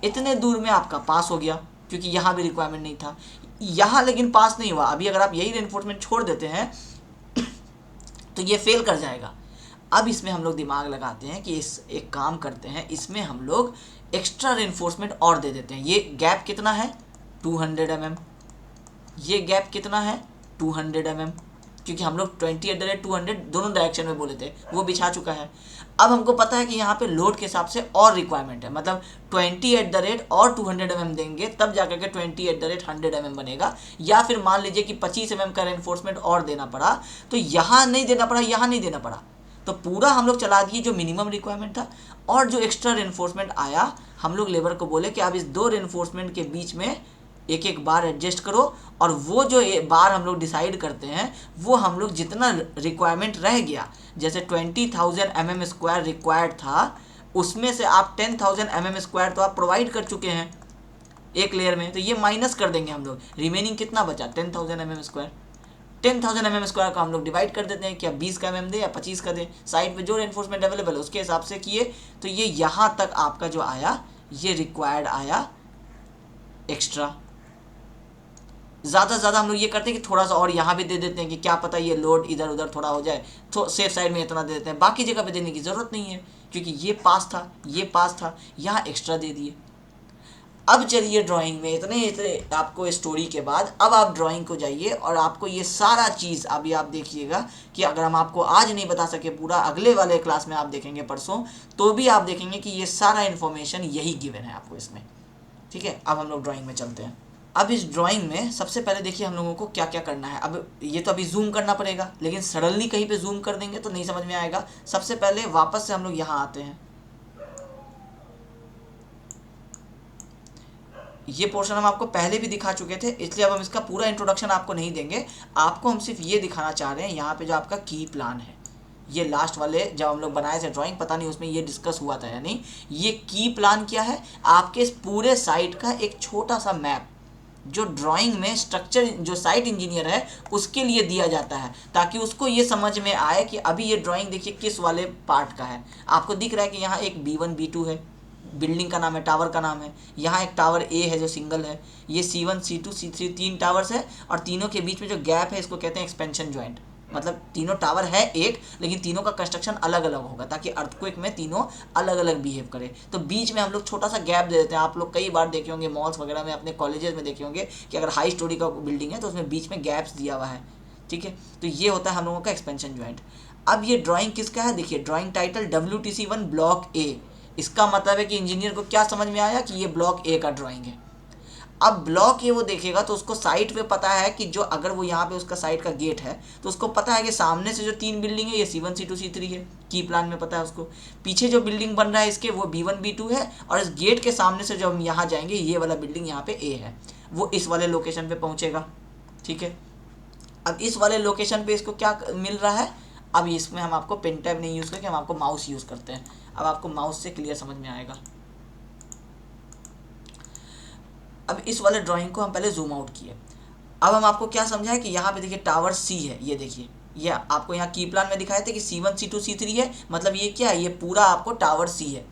इतने दूर में आपका पास हो गया क्योंकि यहाँ भी रिक्वायरमेंट नहीं था, यहाँ लेकिन पास नहीं हुआ। अभी अगर आप यही रेनफोर्समेंट छोड़ देते हैं तो ये फेल कर जाएगा। अब इसमें हम लोग दिमाग लगाते हैं कि इस एक काम करते हैं, इसमें हम लोग एक्स्ट्रा रेनफोर्समेंट और दे देते हैं। ये गैप कितना है 200 mm, ये गैप कितना है 200 mm, क्योंकि हम लोग 20/200 दोनों डायरेक्शन में बोले थे, वो बिछा चुका है। अब हमको पता है कि यहाँ पे लोड के हिसाब से और रिक्वायरमेंट है, मतलब 20 और 200 mm देंगे तब जाकर के 20 100 mm बनेगा। या फिर मान लीजिए कि 25 mm का रेनफोर्समेंट और देना पड़ा, तो यहाँ नहीं देना पड़ा, यहाँ नहीं देना पड़ा, तो पूरा हम लोग चला दिए जो मिनिमम रिक्वायरमेंट था। और जो एक्स्ट्रा रेनफोर्समेंट आया, हम लोग लेबर को बोले कि आप इस 2 रेनफोर्समेंट के बीच में एक एक बार एडजस्ट करो, और वो जो बार हम लोग डिसाइड करते हैं वो हम लोग जितना रिक्वायरमेंट रह गया, जैसे 20,000 mm² रिक्वायर्ड था, उसमें से आप 10,000 mm² तो आप प्रोवाइड कर चुके हैं एक लेयर में, तो ये माइनस कर देंगे हम लोग। रिमेनिंग कितना बचा 10,000 mm²। 10,000 mm² को हम लोग डिवाइड कर देते हैं कि 20 का mm दे या 25 का दे, साइड पे जो रेनफोर्समेंट अवेलेबल है उसके हिसाब से किए। तो ये यहाँ तक आपका जो आया ये रिक्वायर्ड आया एक्स्ट्रा। ज़्यादा से ज़्यादा हम लोग ये करते हैं कि थोड़ा सा और यहाँ भी दे देते हैं कि क्या पता ये लोड इधर उधर थोड़ा हो जाए, तो सेफ साइड में इतना दे देते हैं, बाकी जगह पे देने की ज़रूरत नहीं है क्योंकि ये पास था, ये पास था, यहाँ एक्स्ट्रा दे दिए। अब चलिए ड्राइंग में इतने आपको स्टोरी के बाद अब आप ड्राइंग को जाइए और आपको ये सारा चीज़ अभी आप देखिएगा कि अगर हम आपको आज नहीं बता सके पूरा, अगले वाले क्लास में आप देखेंगे परसों, तो भी आप देखेंगे कि ये सारा इन्फॉर्मेशन यही गिवन है आपको इसमें। ठीक है, अब हम लोग ड्राइंग में चलते हैं। अब इस ड्राइंग में सबसे पहले देखिए हम लोगों को क्या क्या करना है। अब ये तो अभी जूम करना पड़ेगा, लेकिन सडनली कहीं पे जूम कर देंगे तो नहीं समझ में आएगा। सबसे पहले वापस से हम लोग यहाँ आते हैं। ये पोर्शन हम आपको पहले भी दिखा चुके थे, इसलिए अब हम इसका पूरा इंट्रोडक्शन आपको नहीं देंगे। आपको हम सिर्फ ये दिखाना चाह रहे हैं यहाँ पे जो आपका की प्लान है, ये लास्ट वाले जब हम लोग बनाए थे ड्राइंग, पता नहीं उसमें ये डिस्कस हुआ था या नहीं। ये की प्लान क्या है, आपके इस पूरे साइट का एक छोटा सा मैप जो ड्राइंग में स्ट्रक्चर जो साइट इंजीनियर है उसके लिए दिया जाता है, ताकि उसको ये समझ में आए कि अभी ये ड्राइंग देखिए किस वाले पार्ट का है। आपको दिख रहा है कि यहाँ एक B1 B2 है, बिल्डिंग का नाम है, टावर का नाम है। यहाँ एक टावर ए है जो सिंगल है, ये C1 C2 C3 तीन टावर्स है, और तीनों के बीच में जो गैप है इसको कहते हैं एक्सपेंशन जॉइंट। मतलब तीनों टावर है एक, लेकिन तीनों का कंस्ट्रक्शन अलग अलग होगा ताकि अर्थक्वेक में तीनों अलग अलग बिहेव करे। तो बीच में हम लोग छोटा सा गैप दे देते हैं। आप लोग कई बार देखे होंगे मॉल्स वगैरह में, अपने कॉलेजेस में देखे होंगे कि अगर हाई स्टोरी का बिल्डिंग है तो उसमें बीच में गैप्स दिया हुआ है, ठीक है। तो ये होता है हम लोगों का एक्सपेंशन जॉइंट। अब ये ड्राइंग किसका है, देखिए ड्राइंग टाइटल WTC1 ब्लॉक ए। इसका मतलब है कि इंजीनियर को क्या समझ में आया कि ये ब्लॉक ए का ड्राइंग है। अब ब्लॉक ए वो देखेगा तो उसको साइट पे पता है कि जो अगर वो यहाँ पे उसका साइट का गेट है तो उसको पता है कि सामने से जो तीन बिल्डिंग है ये C1 C2 C3 है, की प्लान में पता है उसको। पीछे जो बिल्डिंग बन रहा है इसके वो B1 B2 है, और इस गेट के सामने से जो हम यहाँ जाएंगे ये वाला बिल्डिंग यहाँ पे ए है, वो इस वाले लोकेशन पे पहुँचेगा, ठीक है। अब इस वाले लोकेशन पे इसको क्या मिल रहा है, अब इसमें हम आपको पेन टैब नहीं यूज़ करके हम आपको माउस यूज़ करते हैं। अब आपको माउस से क्लियर समझ में आएगा। अब इस वाले ड्राइंग को हम पहले जूम आउट किए। अब हम आपको क्या समझाएं कि यहाँ पे देखिए टावर सी है, ये देखिए, ये आपको यहाँ की प्लान में दिखाए थे कि C1 C2 C3 है, मतलब ये क्या है, ये पूरा आपको टावर सी है।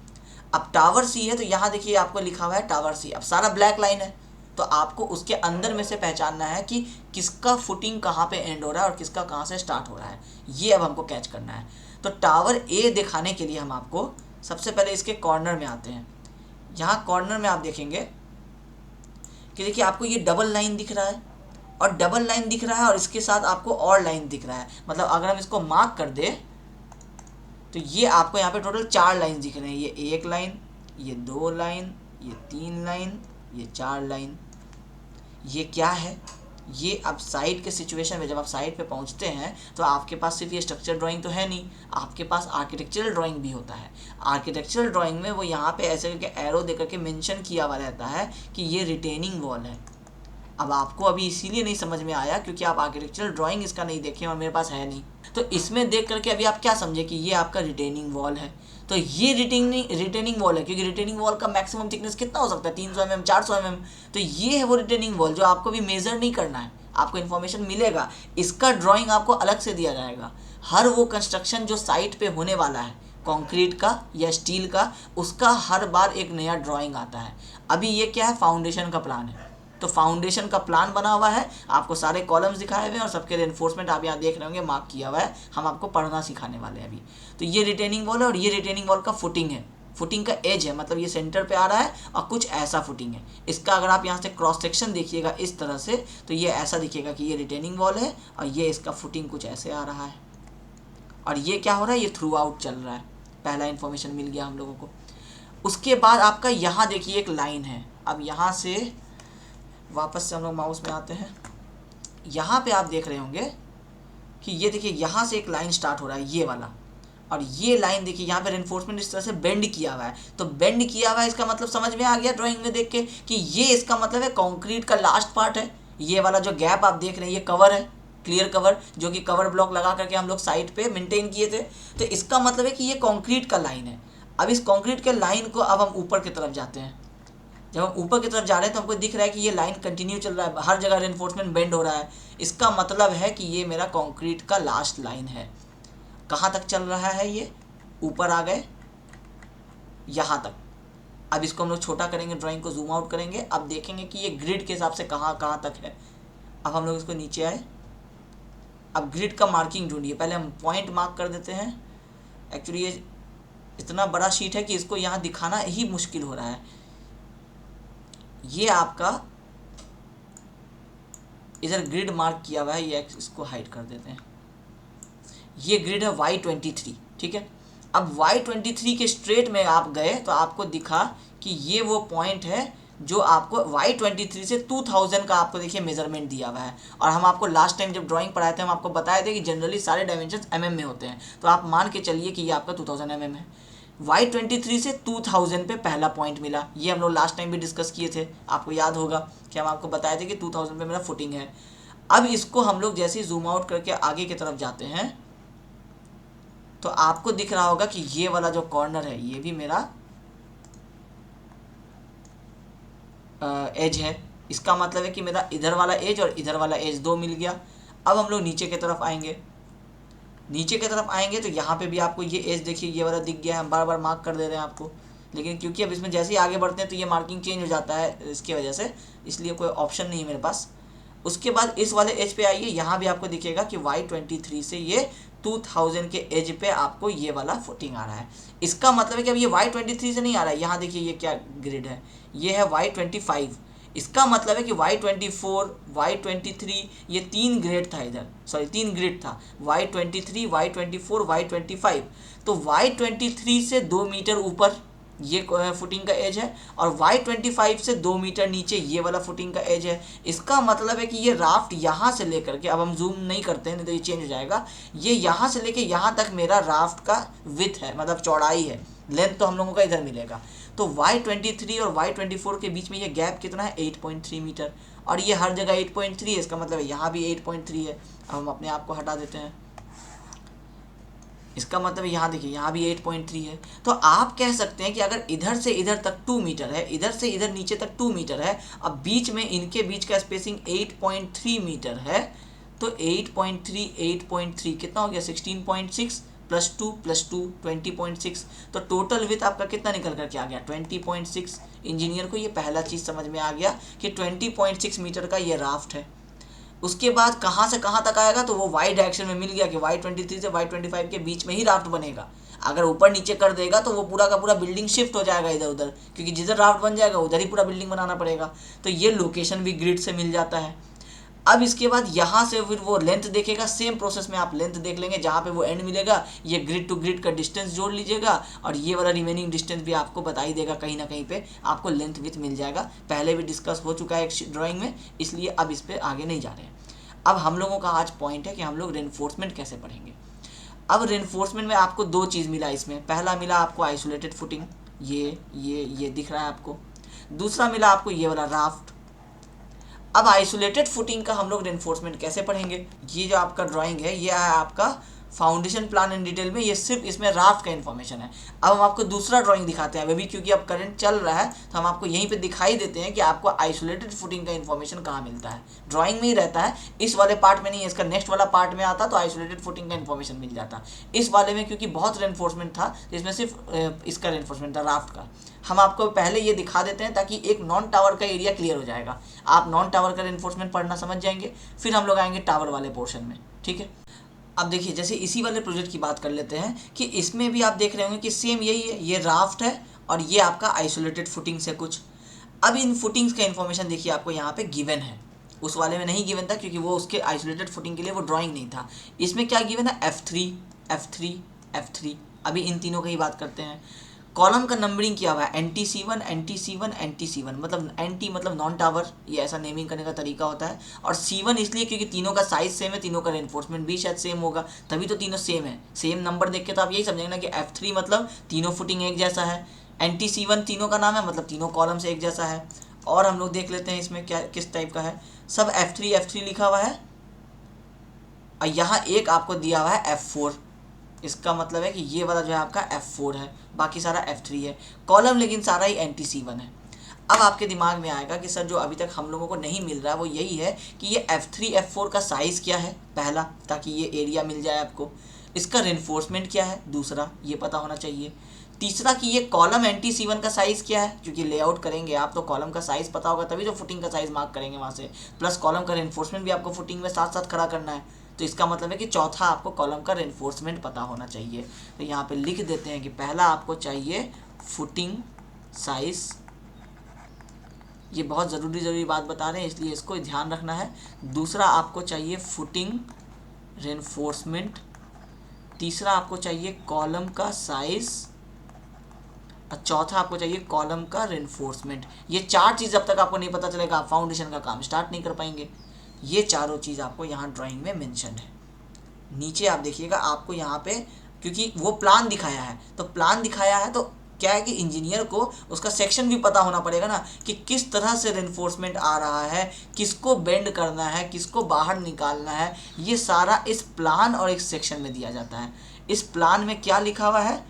अब टावर सी है तो यहाँ देखिए आपको लिखा हुआ है टावर सी। अब सारा ब्लैक लाइन है तो आपको उसके अंदर में से पहचानना है कि किसका फुटिंग कहाँ पे एंड हो रहा है और किसका कहाँ से स्टार्ट हो रहा है, ये अब हमको कैच करना है। तो टावर ए दिखाने के लिए हम आपको सबसे पहले इसके कॉर्नर में आते हैं। यहाँ कॉर्नर में आप देखेंगे कि देखिए आपको ये डबल लाइन दिख रहा है, और डबल लाइन दिख रहा है और इसके साथ आपको और लाइन दिख रहा है। मतलब अगर हम इसको मार्क कर दे तो ये आपको यहाँ पे टोटल 4 लाइन दिख रहे हैं, ये 1 लाइन, ये 2 लाइन, ये 3 लाइन, ये 4 लाइन। ये क्या है, ये अब साइट के सिचुएशन में जब आप साइट पे पहुंचते हैं तो आपके पास सिर्फ ये स्ट्रक्चर ड्राइंग तो है नहीं, आपके पास आर्किटेक्चरल ड्राइंग भी होता है। आर्किटेक्चरल ड्राइंग में वो यहाँ पे ऐसे करके एरो दे करके मेंशन किया हुआ रहता है कि ये रिटेनिंग वॉल है। अब आपको अभी इसीलिए नहीं समझ में आया क्योंकि आप आर्किटेक्चरल ड्राइंग इसका नहीं देखें और मेरे पास है नहीं। तो इसमें देख करके अभी आप क्या समझे कि ये आपका रिटेनिंग वॉल है। तो ये रिटेनिंग वॉल है क्योंकि रिटेनिंग वॉल का मैक्सिमम थिकनेस कितना हो सकता है, 300 mm 400 mm। तो ये है वो रिटेनिंग वॉल जो आपको भी मेजर नहीं करना है, आपको इन्फॉर्मेशन मिलेगा, इसका ड्राइंग आपको अलग से दिया जाएगा। हर वो कंस्ट्रक्शन जो साइट पे होने वाला है, कंक्रीट का या स्टील का, उसका हर बार एक नया ड्राइंग आता है। अभी ये क्या है, फाउंडेशन का प्लान है। तो फाउंडेशन का प्लान बना हुआ है, आपको सारे कॉलम्स दिखाए हुए हैं और सबके रेनफोर्समेंट आप यहाँ देख रहे होंगे मार्क किया हुआ है। हम आपको पढ़ना सिखाने वाले हैं अभी। तो ये रिटेनिंग वॉल है और ये रिटेनिंग वॉल का फुटिंग है, फुटिंग का एज है, मतलब ये सेंटर पे आ रहा है और कुछ ऐसा फुटिंग है। इसका अगर आप यहाँ से क्रॉस सेक्शन देखिएगा इस तरह से तो ये ऐसा दिखेगा कि ये रिटेनिंग वॉल है और ये इसका फुटिंग कुछ ऐसे आ रहा है। और ये क्या हो रहा है, ये थ्रू आउट चल रहा है। पहला इन्फॉर्मेशन मिल गया हम लोगों को। उसके बाद आपका यहाँ देखिए एक लाइन है। अब यहाँ से वापस से हम लोग माउस में आते हैं। यहाँ पे आप देख रहे होंगे कि ये देखिए यहाँ से एक लाइन स्टार्ट हो रहा है, ये वाला, और ये लाइन देखिए यहाँ पे रेनफोर्समेंट इस तरह से बेंड किया हुआ है। तो बेंड किया हुआ है इसका मतलब समझ में आ गया ड्राइंग में देख के कि ये इसका मतलब है कंक्रीट का लास्ट पार्ट है। ये वाला जो गैप आप देख रहे हैं ये कवर है, क्लियर कवर, जो कि कवर ब्लॉक लगा करके हम लोग साइट पे मेंटेन किए थे। तो इसका मतलब है कि ये कंक्रीट का लाइन है। अब इस कंक्रीट के लाइन को अब हम ऊपर की तरफ जाते हैं। जब हम ऊपर की तरफ जा रहे हैं तो हमको दिख रहा है कि ये लाइन कंटिन्यू चल रहा है, हर जगह रेनफोर्समेंट बेंड हो रहा है। इसका मतलब है कि ये मेरा कंक्रीट का लास्ट लाइन है। कहाँ तक चल रहा है, ये ऊपर आ गए यहाँ तक। अब इसको हम लोग छोटा करेंगे, ड्राइंग को जूम आउट करेंगे। अब देखेंगे कि ये ग्रिड के हिसाब से कहाँ कहाँ तक है। अब हम लोग इसको नीचे आए। अब ग्रिड का मार्किंग ढूंढिए। पहले हम पॉइंट मार्क कर देते हैं। एक्चुअली ये इतना बड़ा शीट है कि इसको यहाँ दिखाना ही मुश्किल हो रहा है। ये आपका इधर ग्रिड मार्क किया हुआ है, ये इसको हाइड कर देते हैं। ये ग्रिड है Y23, ठीक है। अब Y23 के स्ट्रेट में आप गए तो आपको दिखा कि ये वो पॉइंट है जो आपको Y23 से 2000 का आपको देखिए मेजरमेंट दिया हुआ है। और हम आपको लास्ट टाइम जब ड्राइंग पढ़ाए थे हम आपको बताए थे कि जनरली सारे डायमेंशंस mm में होते हैं। तो आप मान के चलिए कि ये आपका 2000 mm है। Y23 से 2000 पे पहला पॉइंट मिला। ये हम लोग लास्ट टाइम भी डिस्कस किए थे, आपको याद होगा कि हम आपको बताए थे कि 2000 पे मेरा फुटिंग है। अब इसको हम लोग जैसे ही जूम आउट करके आगे की तरफ जाते हैं तो आपको दिख रहा होगा कि ये वाला जो कॉर्नर है ये भी मेरा एज है। इसका मतलब है कि मेरा इधर वाला एज और इधर वाला एज 2 मिल गया। अब हम लोग नीचे की तरफ आएंगे। नीचे की तरफ आएंगे तो यहाँ पे भी आपको ये एज देखिए, ये वाला दिख गया है। हम बार बार मार्क कर दे रहे हैं आपको। लेकिन क्योंकि अब इसमें जैसे ही आगे बढ़ते हैं तो ये मार्किंग चेंज हो जाता है इसकी वजह से, इसलिए कोई ऑप्शन नहीं है मेरे पास। उसके बाद इस वाले एज पे आइए, यहाँ भी आपको दिखेगा कि Y23 से ये 2000 के एज पे आपको ये वाला फुटिंग आ रहा है। इसका मतलब है कि अब ये Y23 से नहीं आ रहा है, यहाँ देखिए ये क्या ग्रिड है, ये है Y25। इसका मतलब है कि Y24, Y23 ये 3 ग्रेड था इधर, सॉरी 3 ग्रिड था, Y23, Y24, Y25। तो Y23 से 2 मीटर ऊपर ये फुटिंग का एज है और Y25 से 2 मीटर नीचे ये वाला फुटिंग का एज है। इसका मतलब है कि ये राफ्ट यहाँ से लेकर के, अब हम जूम नहीं करते हैं नहीं तो ये चेंज हो जाएगा, ये यहाँ से लेके यहाँ तक मेरा राफ्ट का विड्थ है, मतलब चौड़ाई है, लेंथ तो हम लोगों का इधर मिलेगा। तो Y23 और Y24 के बीच में ये गैप कितना है, 8.3 मीटर, और ये हर जगह 8.3 है, इसका मतलब यहाँ भी 8.3 है। अब हम अपने आप को हटा देते हैं, इसका मतलब यहाँ देखिए यहाँ भी 8.3 है। तो आप कह सकते हैं कि अगर इधर से इधर तक 2 मीटर है, इधर से इधर नीचे तक 2 मीटर है, अब बीच में इनके बीच का स्पेसिंग 8.3 मीटर है, तो 8.3 कितना हो गया, 16.6 प्लस 2 प्लस 2 20.6, तो टोटल विथ आपका कितना निकल कर के आ गया, 20.6। इंजीनियर को ये पहला चीज़ समझ में आ गया कि 20.6 मीटर का ये राफ्ट है। उसके बाद कहाँ से कहाँ तक आएगा, तो वो वाई डायरेक्शन में मिल गया कि Y23 से Y25 के बीच में ही राफ्ट बनेगा। अगर ऊपर नीचे कर देगा तो वो पूरा का पूरा बिल्डिंग शिफ्ट हो जाएगा इधर उधर, क्योंकि जिधर राफ्ट बन जाएगा उधर ही पूरा बिल्डिंग बनाना पड़ेगा। तो ये लोकेशन भी ग्रिड से मिल जाता है। अब इसके बाद यहाँ से फिर वो लेंथ देखेगा, सेम प्रोसेस में आप लेंथ देख लेंगे, जहाँ पे वो एंड मिलेगा ये ग्रिड टू ग्रिड का डिस्टेंस जोड़ लीजिएगा और ये वाला रिमेनिंग डिस्टेंस भी आपको बता ही देगा, कहीं ना कहीं पे आपको लेंथ विथ मिल जाएगा। पहले भी डिस्कस हो चुका है एक ड्राइंग में, इसलिए अब इस पर आगे नहीं जा रहे हैं। अब हम लोगों का आज पॉइंट है कि हम लोग रेनफोर्समेंट कैसे पढ़ेंगे। अब रेनफोर्समेंट में आपको 2 चीज़ मिला इसमें, पहला मिला आपको आइसोलेटेड फुटिंग, ये दिख रहा है आपको, दूसरा मिला आपको ये वाला राफ्ट। अब आइसोलेटेड फुटिंग का हम लोग रेनफोर्समेंट कैसे पढ़ेंगे, ये जो आपका ड्राइंग है ये है आपका फाउंडेशन प्लान इन डिटेल में, ये सिर्फ इसमें राफ्ट का इन्फॉर्मेशन है। अब हम आपको दूसरा ड्राइंग दिखाते हैं, अभी क्योंकि अब करंट चल रहा है तो हम आपको यहीं पे दिखाई देते हैं कि आपको आइसोलेटेड फुटिंग का इन्फॉर्मेशन कहाँ मिलता है। ड्राइंग में ही रहता है, इस वाले पार्ट में नहीं है, इसका नेक्स्ट वाला पार्ट में आता तो आइसोलेटेड फुटिंग का इन्फॉर्मेशन मिल जाता। इस वाले में क्योंकि बहुत रेनफोर्समेंट था, इसमें सिर्फ इसका रेनफोर्समेंट था, राफ्ट का। हम आपको पहले ये दिखा देते हैं ताकि एक नॉन टावर का एरिया क्लियर हो जाएगा, आप नॉन टावर का रेनफोर्समेंट पढ़ना समझ जाएंगे, फिर हम लोग आएंगे टावर वाले पोर्शन में, ठीक है। अब देखिए जैसे इसी वाले प्रोजेक्ट की बात कर लेते हैं कि इसमें भी आप देख रहे होंगे कि सेम यही है, ये राफ्ट है और ये आपका आइसोलेटेड फुटिंग्स है कुछ। अब इन फुटिंग्स का इन्फॉर्मेशन देखिए आपको यहाँ पे गिवन है, उस वाले में नहीं गिवन था क्योंकि वो उसके आइसोलेटेड फुटिंग के लिए वो ड्राइंग नहीं था। इसमें क्या गिवन है, F3 F3 F3। अभी इन तीनों की ही बात करते हैं। कॉलम का नंबरिंग किया हुआ है NT7 NT7 NT7, मतलब NT मतलब नॉन टावर, ये ऐसा नेमिंग करने का तरीका होता है, और C1 इसलिए क्योंकि तीनों का साइज सेम है, तीनों का रेनफोर्समेंट भी शायद सेम होगा, तभी तो तीनों सेम है। सेम नंबर देख के तो आप यही समझेंगे ना कि F3 मतलब तीनों फुटिंग एक जैसा है, NT7 तीनों का नाम है मतलब तीनों कॉलम से एक जैसा है। और हम लोग देख लेते हैं इसमें क्या किस टाइप का है, सब F3 लिखा हुआ है और यहाँ एक आपको दिया हुआ है F4, इसका मतलब है कि ये वाला जो है आपका F4 है, बाकी सारा F3 है, कॉलम लेकिन सारा ही NT7 है। अब आपके दिमाग में आएगा कि सर जो अभी तक हम लोगों को नहीं मिल रहा है वो यही है कि ये F3 F4 का साइज़ क्या है पहला, ताकि ये एरिया मिल जाए आपको, इसका रेनफोर्समेंट क्या है दूसरा, ये पता होना चाहिए, तीसरा कि ये कॉलम NT7 का साइज़ क्या है, क्योंकि लेआउट करेंगे आप तो कॉलम का साइज़ पता होगा तभी तो फुटिंग का साइज़ मार्क करेंगे वहाँ से, प्लस कॉलम का रेनफोर्समेंट भी आपको फुटिंग में साथ साथ खड़ा करना है, तो इसका मतलब है कि चौथा आपको कॉलम का रेनफोर्समेंट पता होना चाहिए। तो यहाँ पे लिख देते हैं कि पहला आपको चाहिए फुटिंग साइज, ये बहुत ज़रूरी बात बता रहे हैं इसलिए इसको ध्यान रखना है। दूसरा आपको चाहिए फुटिंग रेनफोर्समेंट, तीसरा आपको चाहिए कॉलम का साइज़ और चौथा आपको चाहिए कॉलम का रेनफोर्समेंट। ये 4 चीज़ जब तक आपको नहीं पता चलेगा आप फाउंडेशन का काम स्टार्ट नहीं कर पाएंगे। ये चारों चीज़ आपको यहाँ ड्राइंग में मेंशन है। नीचे आप देखिएगा आपको यहाँ पे क्योंकि वो प्लान दिखाया है, तो प्लान दिखाया है तो क्या है कि इंजीनियर को उसका सेक्शन भी पता होना पड़ेगा ना कि किस तरह से रेनफोर्समेंट आ रहा है, किसको बेंड करना है, किसको बाहर निकालना है, ये सारा इस प्लान और एक सेक्शन में दिया जाता है। इस प्लान में क्या लिखा हुआ है,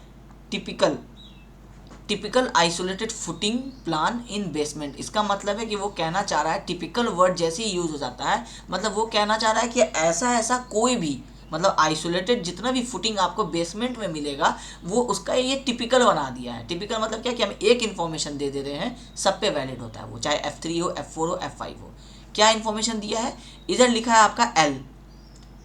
typical isolated footing plan in basement. इसका मतलब है कि वो कहना चाह रहा है, टिपिकल वर्ड जैसे ही यूज़ हो जाता है मतलब वो कहना चाह रहा है कि ऐसा कोई भी मतलब आइसोलेटेड जितना भी फुटिंग आपको बेसमेंट में मिलेगा वो उसका ये टिपिकल बना दिया है। टिपिकल मतलब क्या कि हम एक इन्फॉर्मेशन दे दे रहे हैं, सब पे वैलिड होता है वो, चाहे F3 हो, F4 हो, F5 हो। क्या इन्फॉर्मेशन दिया है, इधर लिखा है आपका L,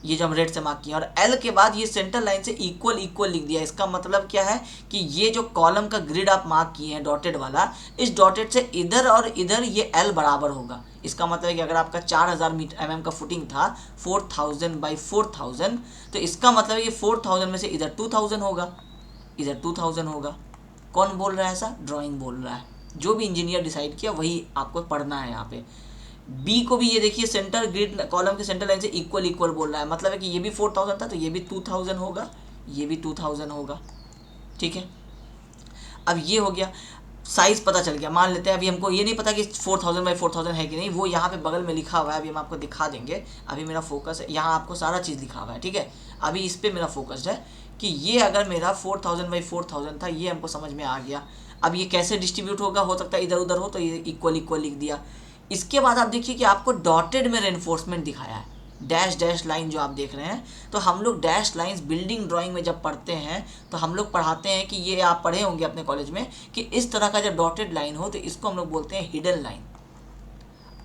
ये जो हम रेड से मार्क किया, और एल के बाद ये सेंटर लाइन से इक्वल इक्वल लिख दिया। इसका मतलब क्या है कि ये जो कॉलम का ग्रिड आप मार्क किए हैं डॉटेड वाला, इस डॉटेड से इधर और इधर ये एल बराबर होगा। इसका मतलब है कि अगर आपका 4000 mm का फुटिंग था 4000 बाई 4000, तो इसका मतलब ये 4000 में से इधर 2000 होगा, इधर 2000 होगा। कौन बोल रहा है ऐसा? ड्राइंग बोल रहा है। जो भी इंजीनियर डिसाइड किया वही आपको पढ़ना है यहाँ पे। बी को भी ये देखिए सेंटर ग्रिड कॉलम के सेंटर लाइन से इक्वल इक्वल बोल रहा है, मतलब है कि ये भी 4000 था तो ये भी 2000 होगा, ये भी 2000 होगा। ठीक है, अब ये हो गया, साइज़ पता चल गया। मान लेते हैं अभी हमको ये नहीं पता कि 4000 बाई 4000 है कि नहीं, वो यहाँ पे बगल में लिखा हुआ है, अभी हम आपको दिखा देंगे। अभी मेरा फोकस है यहाँ, आपको सारा चीज़ लिखा हुआ है। ठीक है, अभी इस पर मेरा फोकस है कि ये अगर मेरा 4000 बाई 4000 था, ये हमको समझ में आ गया। अब ये कैसे डिस्ट्रीब्यूट होगा, हो सकता है इधर उधर हो, तो ये इक्वल इक्वल लिख दिया। इसके बाद आप देखिए कि आपको डॉटेड में रेनफोर्समेंट दिखाया है, डैश डैश लाइन जो आप देख रहे हैं। तो हम लोग डैश लाइंस बिल्डिंग ड्राइंग में जब पढ़ते हैं तो हम लोग पढ़ाते हैं कि ये आप पढ़े होंगे अपने कॉलेज में कि इस तरह का जब डॉटेड लाइन हो तो इसको हम लोग बोलते हैं हिडन लाइन।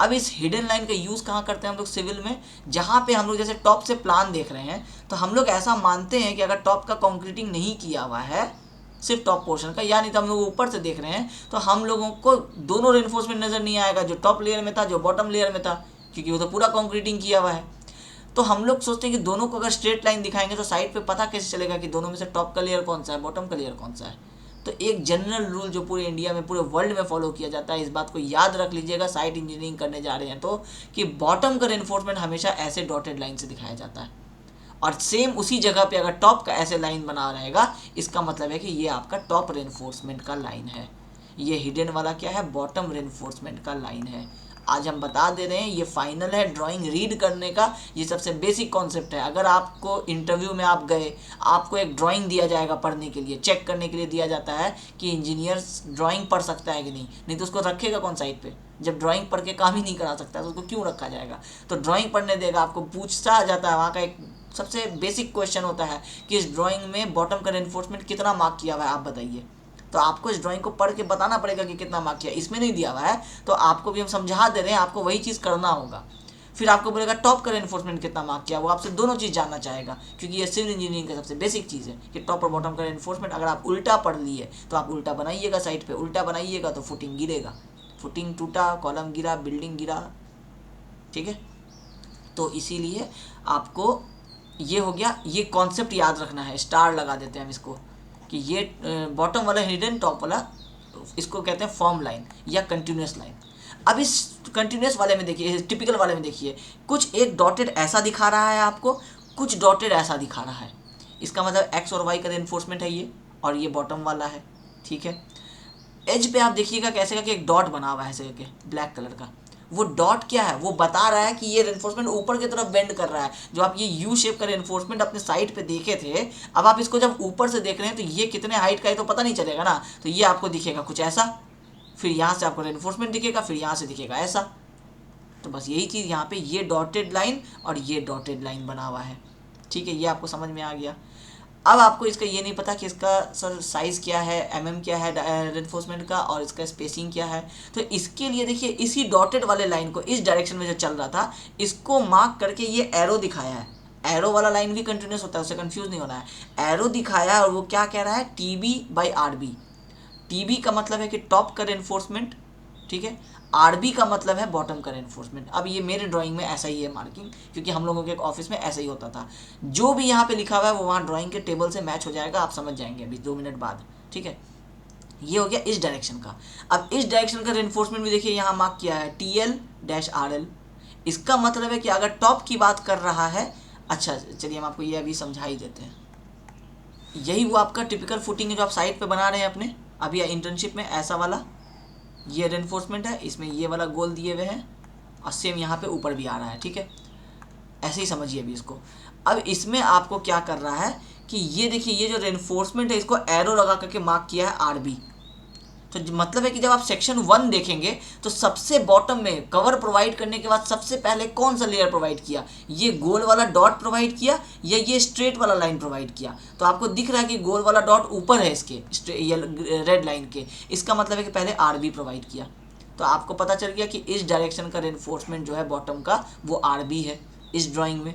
अब इस हिडन लाइन का यूज़ कहाँ करते हैं हम लोग? सिविल में, जहाँ पे हम लोग जैसे टॉप से प्लान देख रहे हैं तो हम लोग ऐसा मानते हैं कि अगर टॉप का कंक्रीटिंग नहीं किया हुआ है, सिर्फ टॉप पोर्शन का, या नहीं तो हम लोग ऊपर से देख रहे हैं तो हम लोगों को दोनों रेनफोर्समेंट नज़र नहीं आएगा, जो टॉप लेयर में था जो बॉटम लेयर में था, क्योंकि वो तो पूरा कंक्रीटिंग किया हुआ है। तो हम लोग सोचते हैं कि दोनों को अगर स्ट्रेट लाइन दिखाएंगे तो साइड पे पता कैसे चलेगा कि दोनों में से टॉप का लेयर कौन सा है, बॉटम का लेयर कौन सा है। तो एक जनरल रूल जो पूरे इंडिया में, पूरे वर्ल्ड में फॉलो किया जाता है, इस बात को याद रख लीजिएगा साइट इंजीनियरिंग करने जा रहे हैं तो, कि बॉटम का रेनफोर्समेंट हमेशा ऐसे डॉटेड लाइन से दिखाया जाता है, और सेम उसी जगह पे अगर टॉप का ऐसे लाइन बना रहेगा, इसका मतलब है कि ये आपका टॉप रेनफोर्समेंट का लाइन है। ये हिडन वाला क्या है? बॉटम रेनफोर्समेंट का लाइन है। आज हम बता दे रहे हैं, ये फाइनल है ड्राइंग रीड करने का, ये सबसे बेसिक कॉन्सेप्ट है। अगर आपको इंटरव्यू में आप गए, आपको एक ड्राइंग दिया जाएगा पढ़ने के लिए, चेक करने के लिए दिया जाता है कि इंजीनियर ड्राइंग पढ़ सकता है कि नहीं, नहीं तो उसको रखेगा कौन साइड पे? जब ड्राइंग पढ़ के काम ही नहीं करा सकता तो उसको क्यों रखा जाएगा? तो ड्राइंग पढ़ने देगा, आपको पूछता जाता है, वहाँ का एक सबसे बेसिक क्वेश्चन होता है कि इस ड्राइंग में बॉटम का रेनफोर्समेंट कितना मार्क किया हुआ है, आप बताइए। तो आपको इस ड्राइंग को पढ़ के बताना पड़ेगा कि कितना मार्क किया। इसमें नहीं दिया हुआ है तो आपको भी हम समझा दे रहे हैं, आपको वही चीज़ करना होगा। फिर आपको बोलेगा टॉप का रेनफोर्समेंट कितना मार्क किया, वो आपसे दोनों चीज़ जानना चाहेगा, क्योंकि ये सिविल इंजीनियरिंग का सबसे बेसिक चीज़ है कि टॉप और बॉटम का रेनफोर्समेंट। अगर आप उल्टा पढ़ लिए तो आप उल्टा बनाइएगा, साइड पे उल्टा बनाइएगा तो फुटिंग गिरेगा, फुटिंग टूटा, कॉलम गिरा, बिल्डिंग गिरा। ठीक है, तो इसीलिए आपको ये हो गया, ये कॉन्सेप्ट याद रखना है, स्टार लगा देते हैं हम इसको कि ये बॉटम वाला हिडन, टॉप वाला इसको कहते हैं फॉर्म लाइन या कंटिन्यूस लाइन। अब इस कंटिन्यूस वाले में देखिए, टिपिकल वाले में देखिए, कुछ एक डॉटेड ऐसा दिखा रहा है आपको, कुछ डॉटेड ऐसा दिखा रहा है। इसका मतलब एक्स और वाई का रेनफोर्समेंट है ये, और ये बॉटम वाला है। ठीक है, एज पे आप देखिएगा कैसे का कि एक डॉट बना हुआ है ऐसे करके ब्लैक कलर का। वो डॉट क्या है? वो बता रहा है कि ये रेनफोर्समेंट ऊपर की तरफ बेंड कर रहा है। जो आप ये यू शेप का रेनफोर्समेंट अपने साइड पे देखे थे, अब आप इसको जब ऊपर से देख रहे हैं तो ये कितने हाइट का है तो पता नहीं चलेगा ना, तो ये आपको दिखेगा कुछ ऐसा, फिर यहाँ से आपको रेनफोर्समेंट दिखेगा, फिर यहाँ से दिखेगा ऐसा। तो बस यही चीज़ यहाँ पे, ये डॉटेड लाइन और ये डॉटेड लाइन बना हुआ है। ठीक है, ये आपको समझ में आ गया। अब आपको इसका ये नहीं पता कि इसका सर साइज़ क्या है, क्या है रेनफोर्समेंट का, और इसका स्पेसिंग क्या है। तो इसके लिए देखिए, इसी डॉटेड वाले लाइन को इस डायरेक्शन में जो चल रहा था, इसको मार्क करके ये एरो दिखाया है। एरो वाला लाइन भी कंटिन्यूस होता है, उससे कंफ्यूज नहीं होना है। एरो दिखाया है और वो क्या कह रहा है? TB by RB। TB का मतलब है कि टॉप का रेनफोर्समेंट, ठीक है, RB का मतलब है बॉटम का रेनफोर्समेंट। अब ये मेरे ड्राइंग में ऐसा ही है मार्किंग, क्योंकि हम लोगों के एक ऑफिस में ऐसा ही होता था। जो भी यहाँ पे लिखा हुआ है वो वहाँ ड्राइंग के टेबल से मैच हो जाएगा, आप समझ जाएंगे अभी 2 मिनट बाद। ठीक है, ये हो गया इस डायरेक्शन का। अब इस डायरेक्शन का रेनफोर्समेंट भी देखिए यहाँ मार्क किया है TL-RL। इसका मतलब है कि अगर टॉप की बात कर रहा है, अच्छा चलिए हम आपको ये अभी समझा ही देते हैं। यही वो आपका टिपिकल फुटिंग है जो आप साइड पे बना रहे हैं अपने अभी इंटर्नशिप में, ऐसा वाला ये रेनफोर्समेंट है, इसमें ये वाला गोल दिए हुए हैं, और सेम यहाँ पे ऊपर भी आ रहा है। ठीक है, ऐसे ही समझिए अभी इसको। अब इसमें आपको क्या कर रहा है कि ये देखिए, ये जो रेनफोर्समेंट है इसको एरो लगा करके मार्क किया है RB। तो मतलब है कि जब आप सेक्शन 1 देखेंगे तो सबसे बॉटम में कवर प्रोवाइड करने के बाद सबसे पहले कौन सा लेयर प्रोवाइड किया, ये गोल वाला डॉट प्रोवाइड किया या ये स्ट्रेट वाला लाइन प्रोवाइड किया। तो आपको दिख रहा है कि गोल वाला डॉट ऊपर है इसके रेड लाइन के, इसका मतलब है कि पहले आरबी प्रोवाइड किया। तो आपको पता चल गया कि इस डायरेक्शन का रेनफोर्समेंट जो है बॉटम का वो आरबी है इस ड्राइंग में।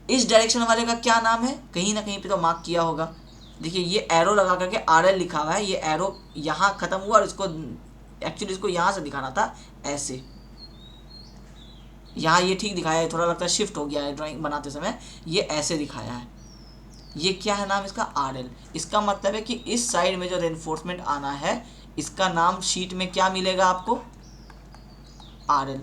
इस डायरेक्शन वाले का क्या नाम है, कहीं ना कहीं पे तो मार्क किया होगा। देखिए ये एरो लगा करके आरएल लिखा हुआ है, ये एरो यहाँ खत्म हुआ और इसको एक्चुअली इसको यहाँ से दिखाना था ऐसे, यहाँ ये ठीक दिखाया है, थोड़ा लगता है शिफ्ट हो गया है ड्राइंग बनाते समय, ये ऐसे दिखाया है। ये क्या है नाम इसका, आरएल। इसका मतलब है कि इस साइड में जो रेनफोर्समेंट आना है इसका नाम शीट में क्या मिलेगा आपको, आरएल।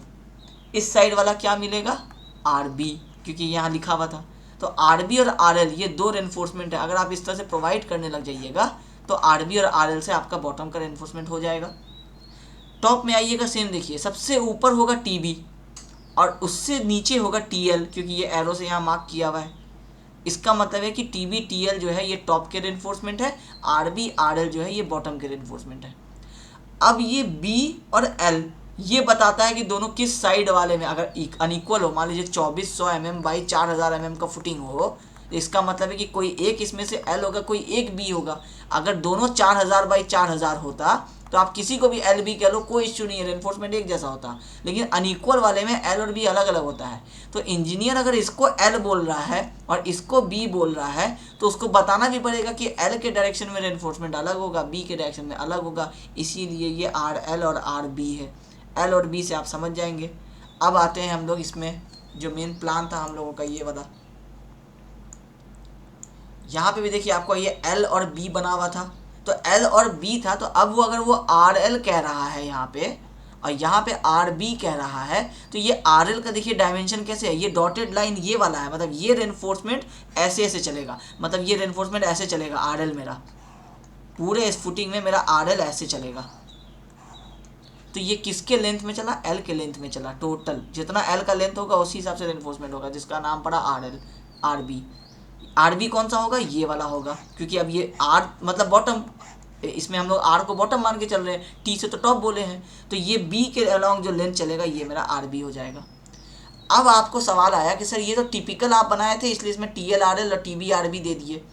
इस साइड वाला क्या मिलेगा, आरबी, क्योंकि यहाँ लिखा हुआ था। तो आरबी और आरएल ये दो रेनफोर्समेंट है, अगर आप इस तरह से प्रोवाइड करने लग जाइएगा तो आरबी और आरएल से आपका बॉटम का रेनफोर्समेंट हो जाएगा। टॉप में आइएगा, सेम देखिए, सबसे ऊपर होगा टीबी और उससे नीचे होगा टीएल, क्योंकि ये एरो से यहाँ मार्क किया हुआ है। इसका मतलब है कि टीबी टीएल जो है ये टॉप के रेनफोर्समेंट है, आरबी आरएल जो है ये बॉटम के रेनफोर्समेंट है। अब ये बी और एल ये बताता है कि दोनों किस साइड वाले में अगर अनइक्वल हो, मान लीजिए 2400 mm बाई 4000 mm का फुटिंग हो, तो इसका मतलब है कि कोई एक इसमें से एल होगा, कोई एक बी होगा। अगर दोनों 4000 बाई 4000 होता तो आप किसी को भी एल बी कह लो, कोई इश्यू नहीं है, रेनफोर्समेंट एक जैसा होता। लेकिन अनइक्वल वाले में एल और बी अलग अलग होता है। तो इंजीनियर अगर इसको एल बोल रहा है और इसको बी बोल रहा है तो उसको बताना भी पड़ेगा कि एल के डायरेक्शन में रेनफोर्समेंट अलग होगा, बी के डायरेक्शन में अलग होगा, इसीलिए ये आर एल और आर बी है। एल और बी से आप समझ जाएंगे। अब आते हैं हम लोग इसमें, जो मेन प्लान था हम लोगों का ये वाला, यहाँ पे भी देखिए आपको ये एल और बी बना हुआ था, तो एल और बी था, तो अब वो अगर वो आर एल कह रहा है यहाँ पे और यहाँ पे आर बी कह रहा है, तो ये आर एल का देखिए डायमेंशन कैसे है, ये डॉटेड लाइन ये वाला है, मतलब ये रेनफोर्समेंट ऐसे ऐसे चलेगा, मतलब ये रेनफोर्समेंट ऐसे चलेगा, आर एल मेरा पूरे इस फुटिंग में मेरा आर एल ऐसे चलेगा। तो ये किसके लेंथ में चला, एल के लेंथ में चला। टोटल जितना एल का लेंथ होगा उसी हिसाब से रेनफोर्समेंट होगा, जिसका नाम पड़ा R L. R B, R B कौन सा होगा, ये वाला होगा, क्योंकि अब ये आर मतलब बॉटम, इसमें हम लोग आर को बॉटम मान के चल रहे हैं, टी से तो टॉप बोले हैं, तो ये बी के अलॉन्ग जो लेंथ चलेगा ये मेरा आर बी हो जाएगा। अब आपको सवाल आया कि सर ये तो टिपिकल आप बनाए थे इसलिए इसमें टी एल आर एल और टी बी आर बी दे दिए,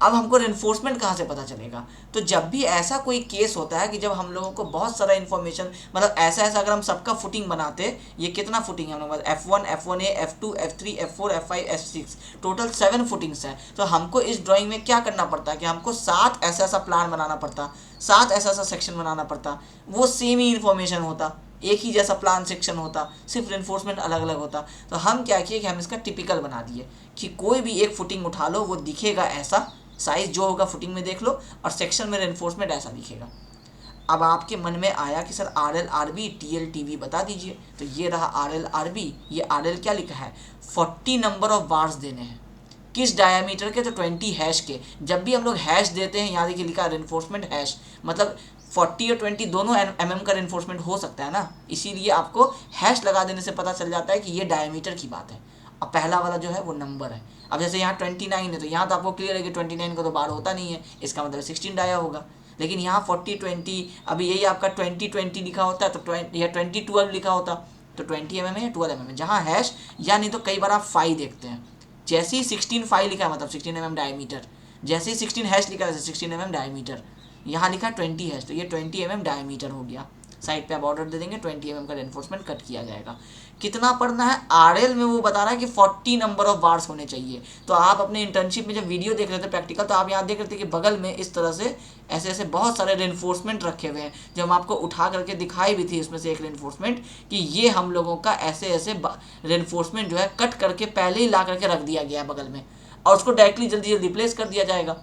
अब हमको रेनफोर्समेंट कहाँ से पता चलेगा। तो जब भी ऐसा कोई केस होता है कि जब हम लोगों को बहुत सारा इन्फॉर्मेशन, मतलब ऐसा अगर हम सबका फुटिंग बनाते, ये कितना फुटिंग है हम लोग, F1 F1A F2 F3 F4 F5 F6 total 7 footings हैं। तो हमको इस ड्राइंग में क्या करना पड़ता है कि हमको 7 ऐसा प्लान बनाना पड़ता, 7 ऐसा सेक्शन बनाना पड़ता, वो सेम ही इन्फॉर्मेशन होता, एक ही जैसा प्लान सेक्शन होता, सिर्फ रेनफोर्समेंट अलग अलग होता। तो हम क्या किए कि हम इसका टिपिकल बना दिए कि कोई भी एक फुटिंग उठा लो, वो दिखेगा ऐसा, साइज जो होगा फुटिंग में देख लो, और सेक्शन में रेनफोर्समेंट ऐसा दिखेगा। अब आपके मन में आया कि sir R L R B T L T B बता दीजिए, तो ये रहा आर एल आर बी। ये आर एल क्या लिखा है, 40 नंबर ऑफ बार्स देने हैं, किस डायमीटर के, तो 20 हैश के। जब भी हम लोग हैश देते हैं, यहाँ देखिए लिखा है रेनफोर्समेंट हैश, मतलब 40 और 20 दोनों mm का रेनफोर्समेंट हो सकता है ना, इसीलिए आपको हैश लगा देने से पता चल जाता है कि ये डायमीटर की बात है। अब पहला वाला जो है वो नंबर है। अब जैसे यहाँ 29 है, तो यहाँ तो आपको क्लियर है कि 29 का तो बार होता नहीं है, इसका मतलब 16 डाया होगा। लेकिन यहाँ 40 20, अभी यही आपका 20 लिखा होता है, तो या 20 लिखा होता, तो 20 mm है या 12 mm है, जहाँ हैश या नहीं तो कई बार आप फाई देखते हैं, जैसे ही 16 फाई लिखा है मतलब 16 mm डायमीटर, जैसे ही 16 हैश लिखा है 16 mm डायमीटर, यहाँ लिखा 20 हैश, तो ये 20 mm डायमीटर हो गया। साइड पे आप ऑर्डर दे देंगे, 20 mm का रेनफोर्समेंट कट किया जाएगा। कितना पढ़ना है, आरएल में वो बता रहा है कि 40 नंबर ऑफ बार्स होने चाहिए। तो आप अपने इंटर्नशिप में जब वीडियो देख रहे थे प्रैक्टिकल, तो आप यहाँ देख रहे थे कि बगल में इस तरह से ऐसे ऐसे बहुत सारे रेनफोर्समेंट रखे हुए हैं, जो हम आपको उठा करके दिखाई भी थी। उसमें से एक रेनफोर्समेंट कि ये हम लोगों का ऐसे ऐसे रेनफोर्समेंट जो है कट करके पहले ही ला करके रख दिया गया बगल में, और उसको डायरेक्टली जल्दी जल्दी रिप्लेस कर दिया जाएगा।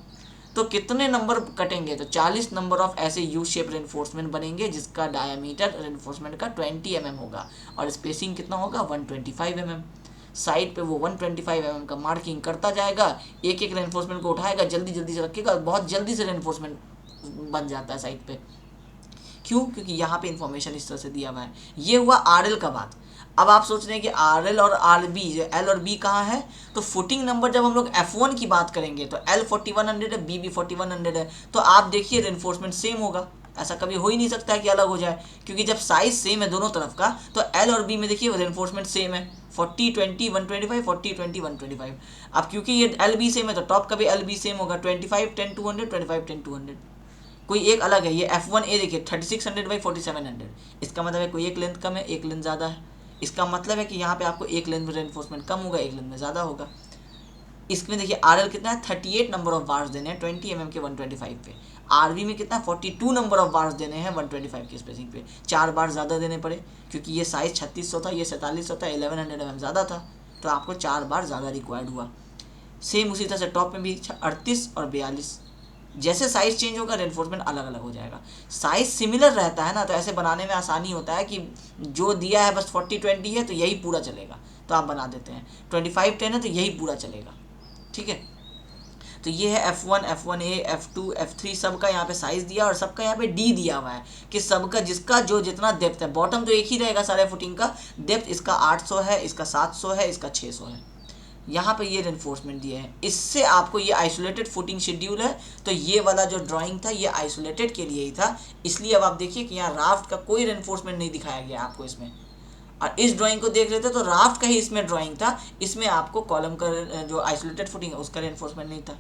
तो कितने नंबर कटेंगे, तो 40 नंबर ऑफ ऐसे यू शेप रेनफोर्समेंट बनेंगे, जिसका डायमीटर रेनफोर्समेंट का 20 mm होगा, और स्पेसिंग कितना होगा 125 mm। साइड पे वो 125 mm का मार्किंग करता जाएगा, एक एक रेनफोर्समेंट को उठाएगा, जल्दी जल्दी से रखेगा, बहुत जल्दी से रेनफोर्समेंट बन जाता है साइड पे। क्यों, क्योंकि यहाँ पे इंफॉर्मेशन इस तरह से दिया हुआ है। ये हुआ आर एल का बात। अब आप सोच रहे हैं कि आर एल और आर बी, एल और बी कहाँ है, तो फुटिंग नंबर जब हम लोग F1 की बात करेंगे तो L 4100 है, बी भी 4100 है, तो आप देखिए रेनफोर्समेंट सेम होगा, ऐसा कभी हो ही नहीं सकता है कि अलग हो जाए, क्योंकि जब साइज सेम है दोनों तरफ का तो एल और बी में देखिए रेनफोर्समेंट सेम है, 40 20 125, 40 20 125। अब क्योंकि ये एल बी सेम है तो टॉप का भी एल बी सेम होगा, 25 10 200, 25 10 200। कोई एक अलग है, ये F1A देखिए 3600 बाई 4700, इसका मतलब है कोई एक लेंथ कम है, एक लेंथ ज़्यादा है। इसका मतलब है कि यहाँ पे आपको एक लेंथ में रेनफोर्समेंट कम होगा, एक लेंथ में ज़्यादा होगा। इसमें देखिए RL कितना है, 38 नंबर ऑफ बार्स देने हैं 20 mm के 125 पे। RV में कितना 42 नंबर ऑफ बार्स देने हैं 125 की स्पेसिंग पे, 4 बार ज़्यादा देने पड़े, क्योंकि ये साइज़ 3600 था, ये 4700 था, 1100 mm ज़्यादा था, तो आपको 4 बार ज़्यादा रिक्वायर्ड हुआ। सेम उसी तरह से टॉप में भी 38 और 42, जैसे साइज़ चेंज होगा रेनफोर्समेंट अलग अलग हो जाएगा। साइज़ सिमिलर रहता है ना, तो ऐसे बनाने में आसानी होता है कि जो दिया है बस 40 20 है तो यही पूरा चलेगा, तो आप बना देते हैं। 25 10 है तो यही पूरा चलेगा, ठीक है। तो ये है F1 F1A F2 F3, सबका यहाँ पे साइज़ दिया और सबका यहाँ पे D दिया हुआ है कि सबका जिसका जो जितना डेप्थ है, बॉटम तो एक ही रहेगा सारे फुटिंग का, डेप्थ इसका 800 है, इसका 700 है, इसका 600 है। यहाँ पे ये रेनफोर्समेंट दिए हैं। इससे आपको ये आइसोलेटेड फुटिंग शेड्यूल है, तो ये वाला जो ड्राइंग था ये आइसोलेटेड के लिए ही था, इसलिए अब आप देखिए कि यहाँ राफ्ट का कोई रेनफोर्समेंट नहीं दिखाया गया आपको इसमें। और इस ड्राइंग को देख रहे थे तो राफ्ट का ही इसमें ड्राइंग था, इसमें आपको कॉलम का जो आइसोलेटेड फुटिंग है उसका रेनफोर्समेंट नहीं था।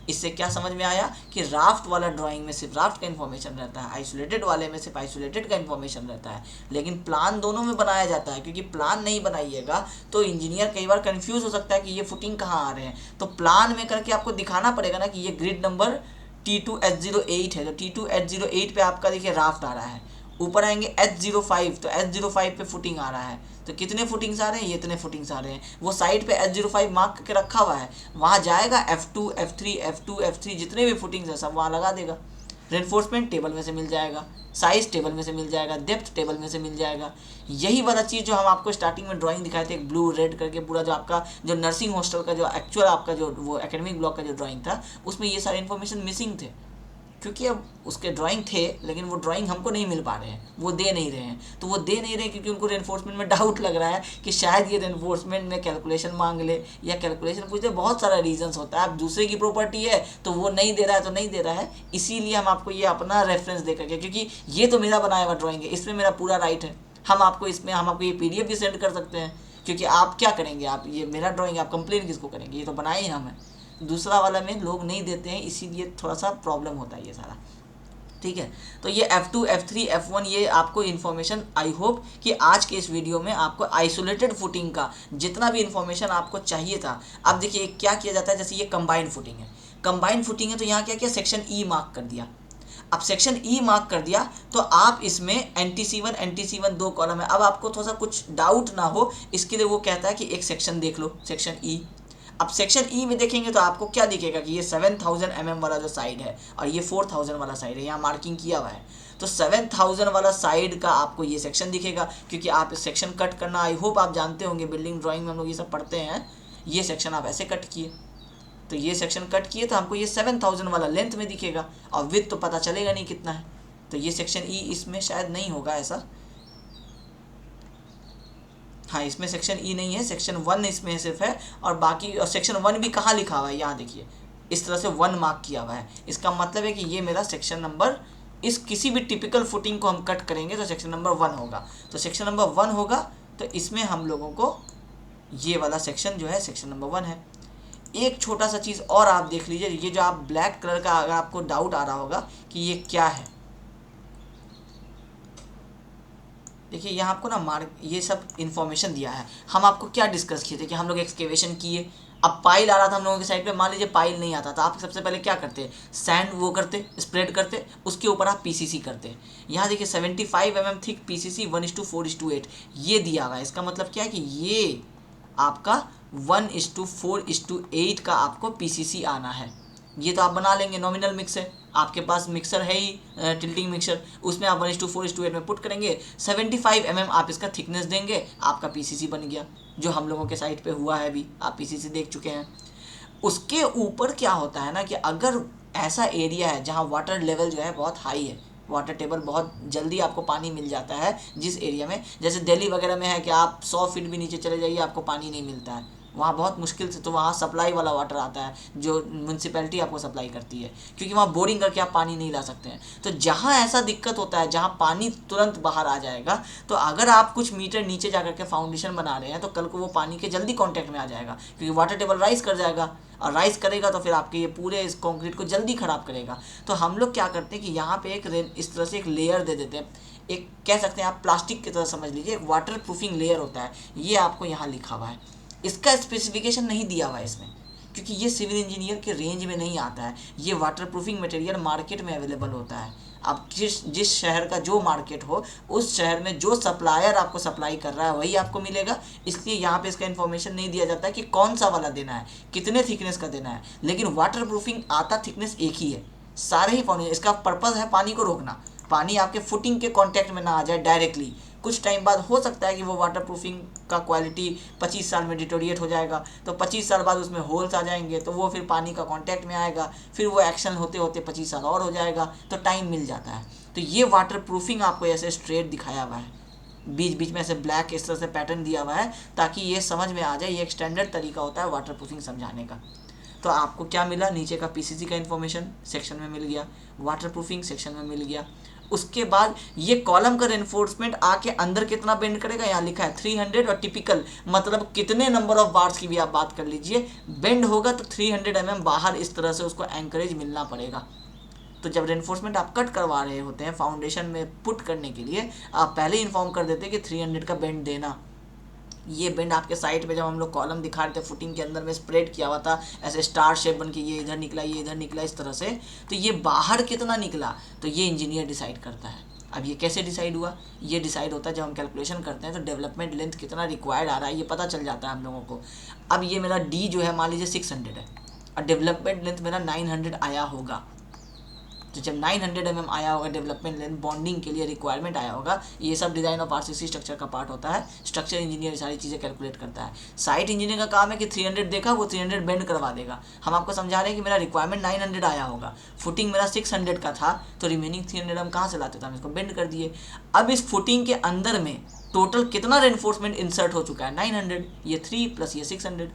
इससे क्या समझ में आया कि राफ्ट वाला ड्राइंग में सिर्फ राफ्ट का इन्फॉर्मेशन रहता है, आइसोलेटेड वाले में सिर्फ आइसोलेटेड का इन्फॉर्मेशन रहता है। लेकिन प्लान दोनों में बनाया जाता है, क्योंकि प्लान नहीं बनाइएगा तो इंजीनियर कई बार कंफ्यूज हो सकता है कि ये फुटिंग कहाँ आ रहे हैं। तो प्लान में करके आपको दिखाना पड़ेगा ना कि ये ग्रिड नंबर T2H08 है, तो T2H08 पे आपका देखिए राफ्ट आ रहा है। ऊपर आएंगे H05, तो H05 पे फुटिंग आ रहा है, तो कितने फुटिंग्स आ रहे हैं, ये इतने फुटिंग्स आ रहे हैं। वो साइड पे H05 मार्क करके रखा हुआ है, वहाँ जाएगा F2 F3 F2 F3 जितने भी फुटिंग्स हैं सब वहाँ लगा देगा। रेनफोर्समेंट टेबल में से मिल जाएगा, साइज टेबल में से मिल जाएगा, डेप्थ टेबल में से मिल जाएगा। यही वाला चीज़ जो हम आपको स्टार्टिंग में ड्राइंग दिखाए थे, एक ब्लू रेड करके पूरा जो आपका जो नर्सिंग हॉस्टल का जो एक्चुअल आपका जो वो एकेडमिक ब्लॉक का जो ड्राइंग था, उसमें ये सारे इन्फॉर्मेशन मिसिंग थे, क्योंकि अब उसके ड्राइंग थे लेकिन वो ड्राइंग हमको नहीं मिल पा रहे हैं, वो दे नहीं रहे हैं। तो वो दे नहीं रहे क्योंकि उनको रेनफोर्समेंट में डाउट लग रहा है कि शायद ये रेनफोर्समेंट में कैलकुलेशन मांग ले या कैलकुलेशन पूछ ले, बहुत सारा रीजंस होता है। अब दूसरे की प्रॉपर्टी है तो वो नहीं दे रहा है तो नहीं दे रहा है, इसीलिए हम आपको ये अपना रेफरेंस दे करके, क्योंकि ये तो मेरा बनाया हुआ ड्राइंग है, इसमें मेरा पूरा राइट है। हम आपको ये PDF भी सेंड कर सकते हैं, क्योंकि आप क्या करेंगे, आप ये मेरा ड्राइंग आप कंप्लेन किसको करेंगे, ये तो बनाए ही हम हैं। दूसरा वाला में लोग नहीं देते हैं, इसीलिए थोड़ा सा प्रॉब्लम होता है ये सारा, ठीक है। तो ये F2 F3 F1 ये आपको इन्फॉर्मेशन, आई होप कि आज के इस वीडियो में आपको आइसोलेटेड फुटिंग का जितना भी इन्फॉर्मेशन आपको चाहिए था। अब देखिए क्या किया जाता है, जैसे ये कंबाइंड फुटिंग है, कंबाइंड फुटिंग है तो यहाँ क्या किया, सेक्शन E मार्क कर दिया। अब सेक्शन E मार्क कर दिया तो आप इसमें NTC1 2 कॉलम है। अब आपको थोड़ा सा कुछ डाउट ना हो इसके लिए वो कहता है कि एक सेक्शन देख लो, सेक्शन E। अब सेक्शन E में देखेंगे तो आपको क्या दिखेगा कि ये 7000 mm वाला जो साइड है और ये 4000 वाला साइड है, यहाँ मार्किंग किया हुआ है। तो 7000 वाला साइड का आपको ये सेक्शन दिखेगा, क्योंकि आप इस सेक्शन कट करना आई होप आप जानते होंगे, बिल्डिंग ड्राइंग में हम लोग ये सब पढ़ते हैं। ये सेक्शन आप ऐसे कट किए, तो ये सेक्शन कट किए तो हमको ये 7000 वाला लेंथ में दिखेगा, और विड्थ तो पता चलेगा नहीं कितना है। तो ये सेक्शन E इसमें शायद नहीं होगा ऐसा, हाँ इसमें सेक्शन E नहीं है, सेक्शन 1 इसमें सिर्फ है, और बाकी और सेक्शन 1 भी कहाँ लिखा हुआ है, यहाँ देखिए इस तरह से 1 मार्क किया हुआ है। इसका मतलब है कि ये मेरा सेक्शन नंबर, इस किसी भी टिपिकल फुटिंग को हम कट करेंगे तो सेक्शन नंबर 1 होगा। तो सेक्शन नंबर 1 होगा तो इसमें हम लोगों को ये वाला सेक्शन जो है सेक्शन नंबर 1 है। एक छोटा सा चीज़ और आप देख लीजिए, ये जो आप ब्लैक कलर का अगर आपको डाउट आ रहा होगा कि ये क्या है, देखिए यहाँ आपको ना ये सब इन्फॉर्मेशन दिया है। हम आपको क्या डिस्कस किए थे कि हम लोग एक्सकेवेशन किए, अब पाइल आ रहा था हम लोगों की साइड पे, मान लीजिए पाइल नहीं आता था, आप सबसे पहले क्या करते, सैंड वो करते, स्प्रेड करते, उसके ऊपर आप PCC करते। यहाँ देखिए 75 mm थिक PCC 1:4:8 ये दिया हुआ है। इसका मतलब क्या है कि ये आपका 1:4:8 का आपको PCC आना है। ये तो आप बना लेंगे, नॉमिनल मिक्स है, आपके पास मिक्सर है ही टिल्टिंग मिक्सर, उसमें आप 1:4:8 में पुट करेंगे, 75 mm आप इसका थिकनेस देंगे, आपका PCC बन गया, जो हम लोगों के साइड पे हुआ है, अभी आप PCC देख चुके हैं। उसके ऊपर क्या होता है ना कि अगर ऐसा एरिया है जहाँ वाटर लेवल जो है बहुत हाई है, वाटर टेबल बहुत जल्दी आपको पानी मिल जाता है, जिस एरिया में जैसे दिल्ली वगैरह में है कि आप 100 फीट भी नीचे चले जाइए आपको पानी नहीं मिलता है, वहाँ बहुत मुश्किल से तो वहाँ सप्लाई वाला वाटर आता है जो म्यूनसिपैलिटी आपको सप्लाई करती है, क्योंकि वहाँ बोरिंग करके आप पानी नहीं ला सकते हैं। तो जहाँ ऐसा दिक्कत होता है जहाँ पानी तुरंत बाहर आ जाएगा, तो अगर आप कुछ मीटर नीचे जा करके फाउंडेशन बना रहे हैं तो कल को वो पानी के जल्दी कॉन्टैक्ट में आ जाएगा, क्योंकि वाटर टेबल राइज कर जाएगा, और राइज करेगा तो फिर आपके ये पूरे इस कंक्रीट को जल्दी ख़राब करेगा। तो हम लोग क्या करते हैं कि यहाँ पे इस तरह से एक लेयर दे देते हैं, एक कह सकते हैं आप प्लास्टिक की तरह समझ लीजिए, एक वाटर प्रूफिंग लेयर होता है। ये आपको यहाँ लिखा हुआ है, इसका स्पेसिफिकेशन नहीं दिया हुआ है इसमें, क्योंकि ये सिविल इंजीनियर के रेंज में नहीं आता है। ये वाटर प्रूफिंग मटेरियल मार्केट में अवेलेबल होता है। अब जिस शहर का जो मार्केट हो, उस शहर में जो सप्लायर आपको सप्लाई कर रहा है वही आपको मिलेगा। इसलिए यहाँ पे इसका इन्फॉर्मेशन नहीं दिया जाता है कि कौन सा वाला देना है, कितने थिकनेस का देना है। लेकिन वाटर प्रूफिंग आता थिकनेस एक ही है सारे ही फाउंडेशन। इसका पर्पज़ है पानी को रोकना, पानी आपके फुटिंग के कांटेक्ट में ना आ जाए डायरेक्टली। कुछ टाइम बाद हो सकता है कि वो वाटर प्रूफिंग का क्वालिटी 25 साल में डिटोरिएट हो जाएगा, तो 25 साल बाद उसमें होल्स आ जाएंगे, तो वो फिर पानी का कांटेक्ट में आएगा, फिर वो एक्शन होते होते 25 साल और हो जाएगा, तो टाइम मिल जाता है। तो ये वाटर प्रूफिंग आपको ऐसे स्ट्रेट दिखाया हुआ है, बीच बीच में ऐसे ब्लैक इस तरह से पैटर्न दिया हुआ है, ताकि ये समझ में आ जाए। ये एक स्टैंडर्ड तरीका होता है वाटर प्रूफिंग समझाने का। तो आपको क्या मिला, नीचे का पीसीसी का इन्फॉर्मेशन सेक्शन में मिल गया, वाटर प्रूफिंग सेक्शन में मिल गया। उसके बाद ये कॉलम का रेनफोर्समेंट आके अंदर कितना बेंड करेगा, यहाँ लिखा है 300, और टिपिकल मतलब कितने नंबर ऑफ बार्स की भी आप बात कर लीजिए, बेंड होगा तो 300 mm बाहर इस तरह से उसको एंकरेज मिलना पड़ेगा। तो जब रेनफोर्समेंट आप कट करवा रहे होते हैं फाउंडेशन में पुट करने के लिए, आप पहले इन्फॉर्म कर देते कि 300 का बेंड देना। ये बेंड आपके साइड पे जब हम लोग कॉलम दिखा रहे थे फुटिंग के अंदर में स्प्रेड किया हुआ था, ऐसे स्टार शेप बन के ये इधर निकला, ये इधर निकला, इस तरह से। तो ये बाहर कितना निकला, तो ये इंजीनियर डिसाइड करता है। अब ये कैसे डिसाइड हुआ, ये डिसाइड होता है जब हम कैलकुलेशन करते हैं तो डेवलपमेंट लेंथ कितना रिक्वायर्ड आ रहा है ये पता चल जाता है हम लोगों को। अब ये मेरा डी जो है मान लीजिए 600 है, और डेवलपमेंट लेंथ मेरा 900 आया होगा। तो जब 900 mm आया होगा डेवलपमेंट लेंथ, बॉन्डिंग के लिए रिक्वायरमेंट आया होगा, ये सब डिज़ाइन ऑफ आरसीसी स्ट्रक्चर का पार्ट होता है। स्ट्रक्चर इंजीनियर सारी चीज़ें कैलकुलेट करता है। साइट इंजीनियर का काम है कि 300 देखा, वो 300 बेंड करवा देगा। हम आपको समझा रहे हैं कि मेरा रिक्वायरमेंट 900 आया होगा, फुटिंग मेरा 600 का था, तो रिमेनिंग 300 हम कहाँ से लाते थे, हम इसको बेंड कर दिए। अब इस फुटिंग के अंदर में टोटल कितना रेनफोर्समेंट इंसर्ट हो चुका है, 900, ये 3 प्लस ये 600,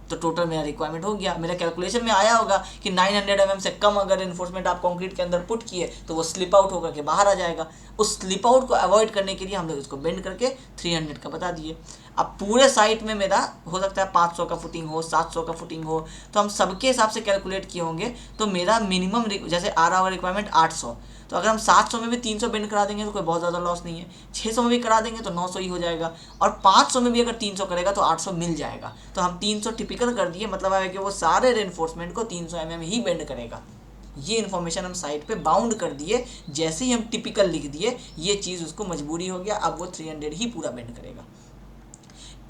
तो टोटल मेरा रिक्वायरमेंट हो गया। मेरा कैलकुलेशन में आया होगा कि 900 mm से कम अगर इन्फोर्समेंट आप कंक्रीट के अंदर पुट किए तो वो स्लिप आउट होकर के बाहर आ जाएगा। उस स्लिप आउट को अवॉइड करने के लिए हम लोग इसको बेंड करके 300 का बता दिए। अब पूरे साइट में मेरा हो सकता है 500 का फुटिंग हो, 700 का फुटिंग हो, तो हम सबके हिसाब से कैलकुलेट किए होंगे। तो मेरा मिनिमम जैसे आ रहा होगा रिक्वायरमेंट 800, तो अगर हम 700 में भी 300 बेंड करा देंगे तो कोई बहुत ज़्यादा लॉस नहीं है। 600 में भी करा देंगे तो 900 ही हो जाएगा, और 500 में भी अगर 300 करेगा तो 800 मिल जाएगा। तो हम 300 टिपिकल कर दिए, मतलब है कि वो सारे रेनफोर्समेंट को 300 mm ही बेंड करेगा। ये इन्फॉर्मेशन हम साइट पे बाउंड कर दिए, जैसे ही हम टिपिकल लिख दिए ये चीज़ उसको मजबूरी हो गया, अब वो 300 ही पूरा बेंड करेगा।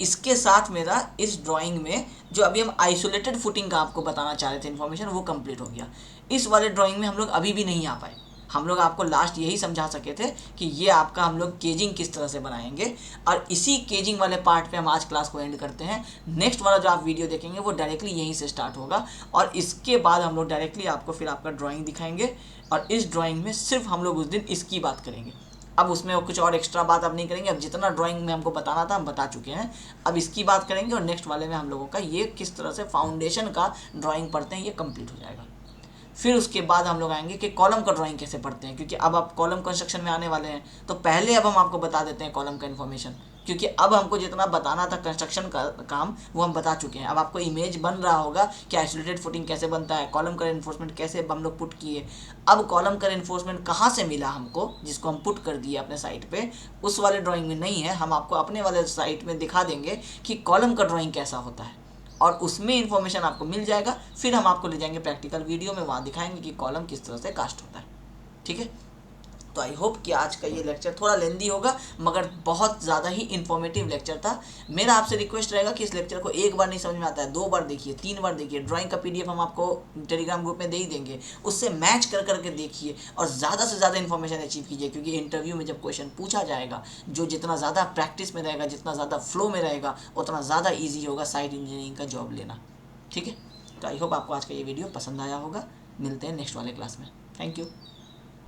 इसके साथ मेरा इस ड्राइंग में जो अभी हम आइसोलेटेड फुटिंग का आपको बताना चाह रहे थे इन्फॉर्मेशन, वो कंप्लीट हो गया। इस वाले ड्राइंग में हम लोग अभी भी नहीं आ पाए। हम लोग आपको लास्ट यही समझा सके थे कि ये आपका हम लोग केजिंग किस तरह से बनाएंगे, और इसी केजिंग वाले पार्ट पे हम आज क्लास को एंड करते हैं। नेक्स्ट वाला जो आप वीडियो देखेंगे वो डायरेक्टली यहीं से स्टार्ट होगा, और इसके बाद हम लोग डायरेक्टली आपको फिर आपका ड्राइंग दिखाएंगे, और इस ड्राइंग में सिर्फ हम लोग उस दिन इसकी बात करेंगे। अब उसमें कुछ और एक्स्ट्रा बात अब नहीं करेंगे, अब जितना ड्राइंग में हमको बताना था हम बता चुके हैं, अब इसकी बात करेंगे। और नेक्स्ट वाले में हम लोगों का ये किस तरह से फाउंडेशन का ड्राइंग पढ़ते हैं ये कंप्लीट हो जाएगा। फिर उसके बाद हम लोग आएंगे कि कॉलम का ड्राइंग कैसे पढ़ते हैं, क्योंकि अब आप कॉलम कंस्ट्रक्शन में आने वाले हैं। तो पहले अब हम आपको बता देते हैं कॉलम का इन्फॉर्मेशन, क्योंकि अब हमको जितना बताना था कंस्ट्रक्शन का काम वो हम बता चुके हैं। अब आपको इमेज बन रहा होगा कि आइसोलेटेड फुटिंग कैसे बनता है, कॉलम का रेनफोर्समेंट कैसे हम लोग पुट किए। अब कॉलम का रेनफोर्समेंट कहाँ से मिला हमको, जिसको हम पुट कर दिए अपने साइट पे, उस वाले ड्राइंग में नहीं है। हम आपको अपने वाले साइट में दिखा देंगे कि कॉलम का ड्राइंग कैसा होता है, और उसमें इन्फॉर्मेशन आपको मिल जाएगा। फिर हम आपको ले जाएंगे प्रैक्टिकल वीडियो में, वहाँ दिखाएंगे कि कॉलम किस तरह से कास्ट होता है। ठीक है, तो आई होप कि आज का ये लेक्चर थोड़ा लेंदी होगा, मगर बहुत ज़्यादा ही इन्फॉर्मेटिव लेक्चर था। मेरा आपसे रिक्वेस्ट रहेगा कि इस लेक्चर को एक बार नहीं समझ में आता है 2 बार देखिए, 3 बार देखिए। ड्राइंग का PDF हम आपको टेलीग्राम ग्रुप में दे ही देंगे, उससे मैच कर करके देखिए और ज़्यादा से ज़्यादा इन्फॉर्मेशन अचीव कीजिए, क्योंकि इंटरव्यू में जब क्वेश्चन पूछा जाएगा, जो जितना ज़्यादा प्रैक्टिस में रहेगा, जितना ज़्यादा फ्लो में रहेगा, उतना ज़्यादा ईजी होगा साइट इंजीनियरिंग का जॉब लेना। ठीक है, तो आई होप आपको आज का ये वीडियो पसंद आया होगा। मिलते हैं नेक्स्ट वाले क्लास में। Thank you.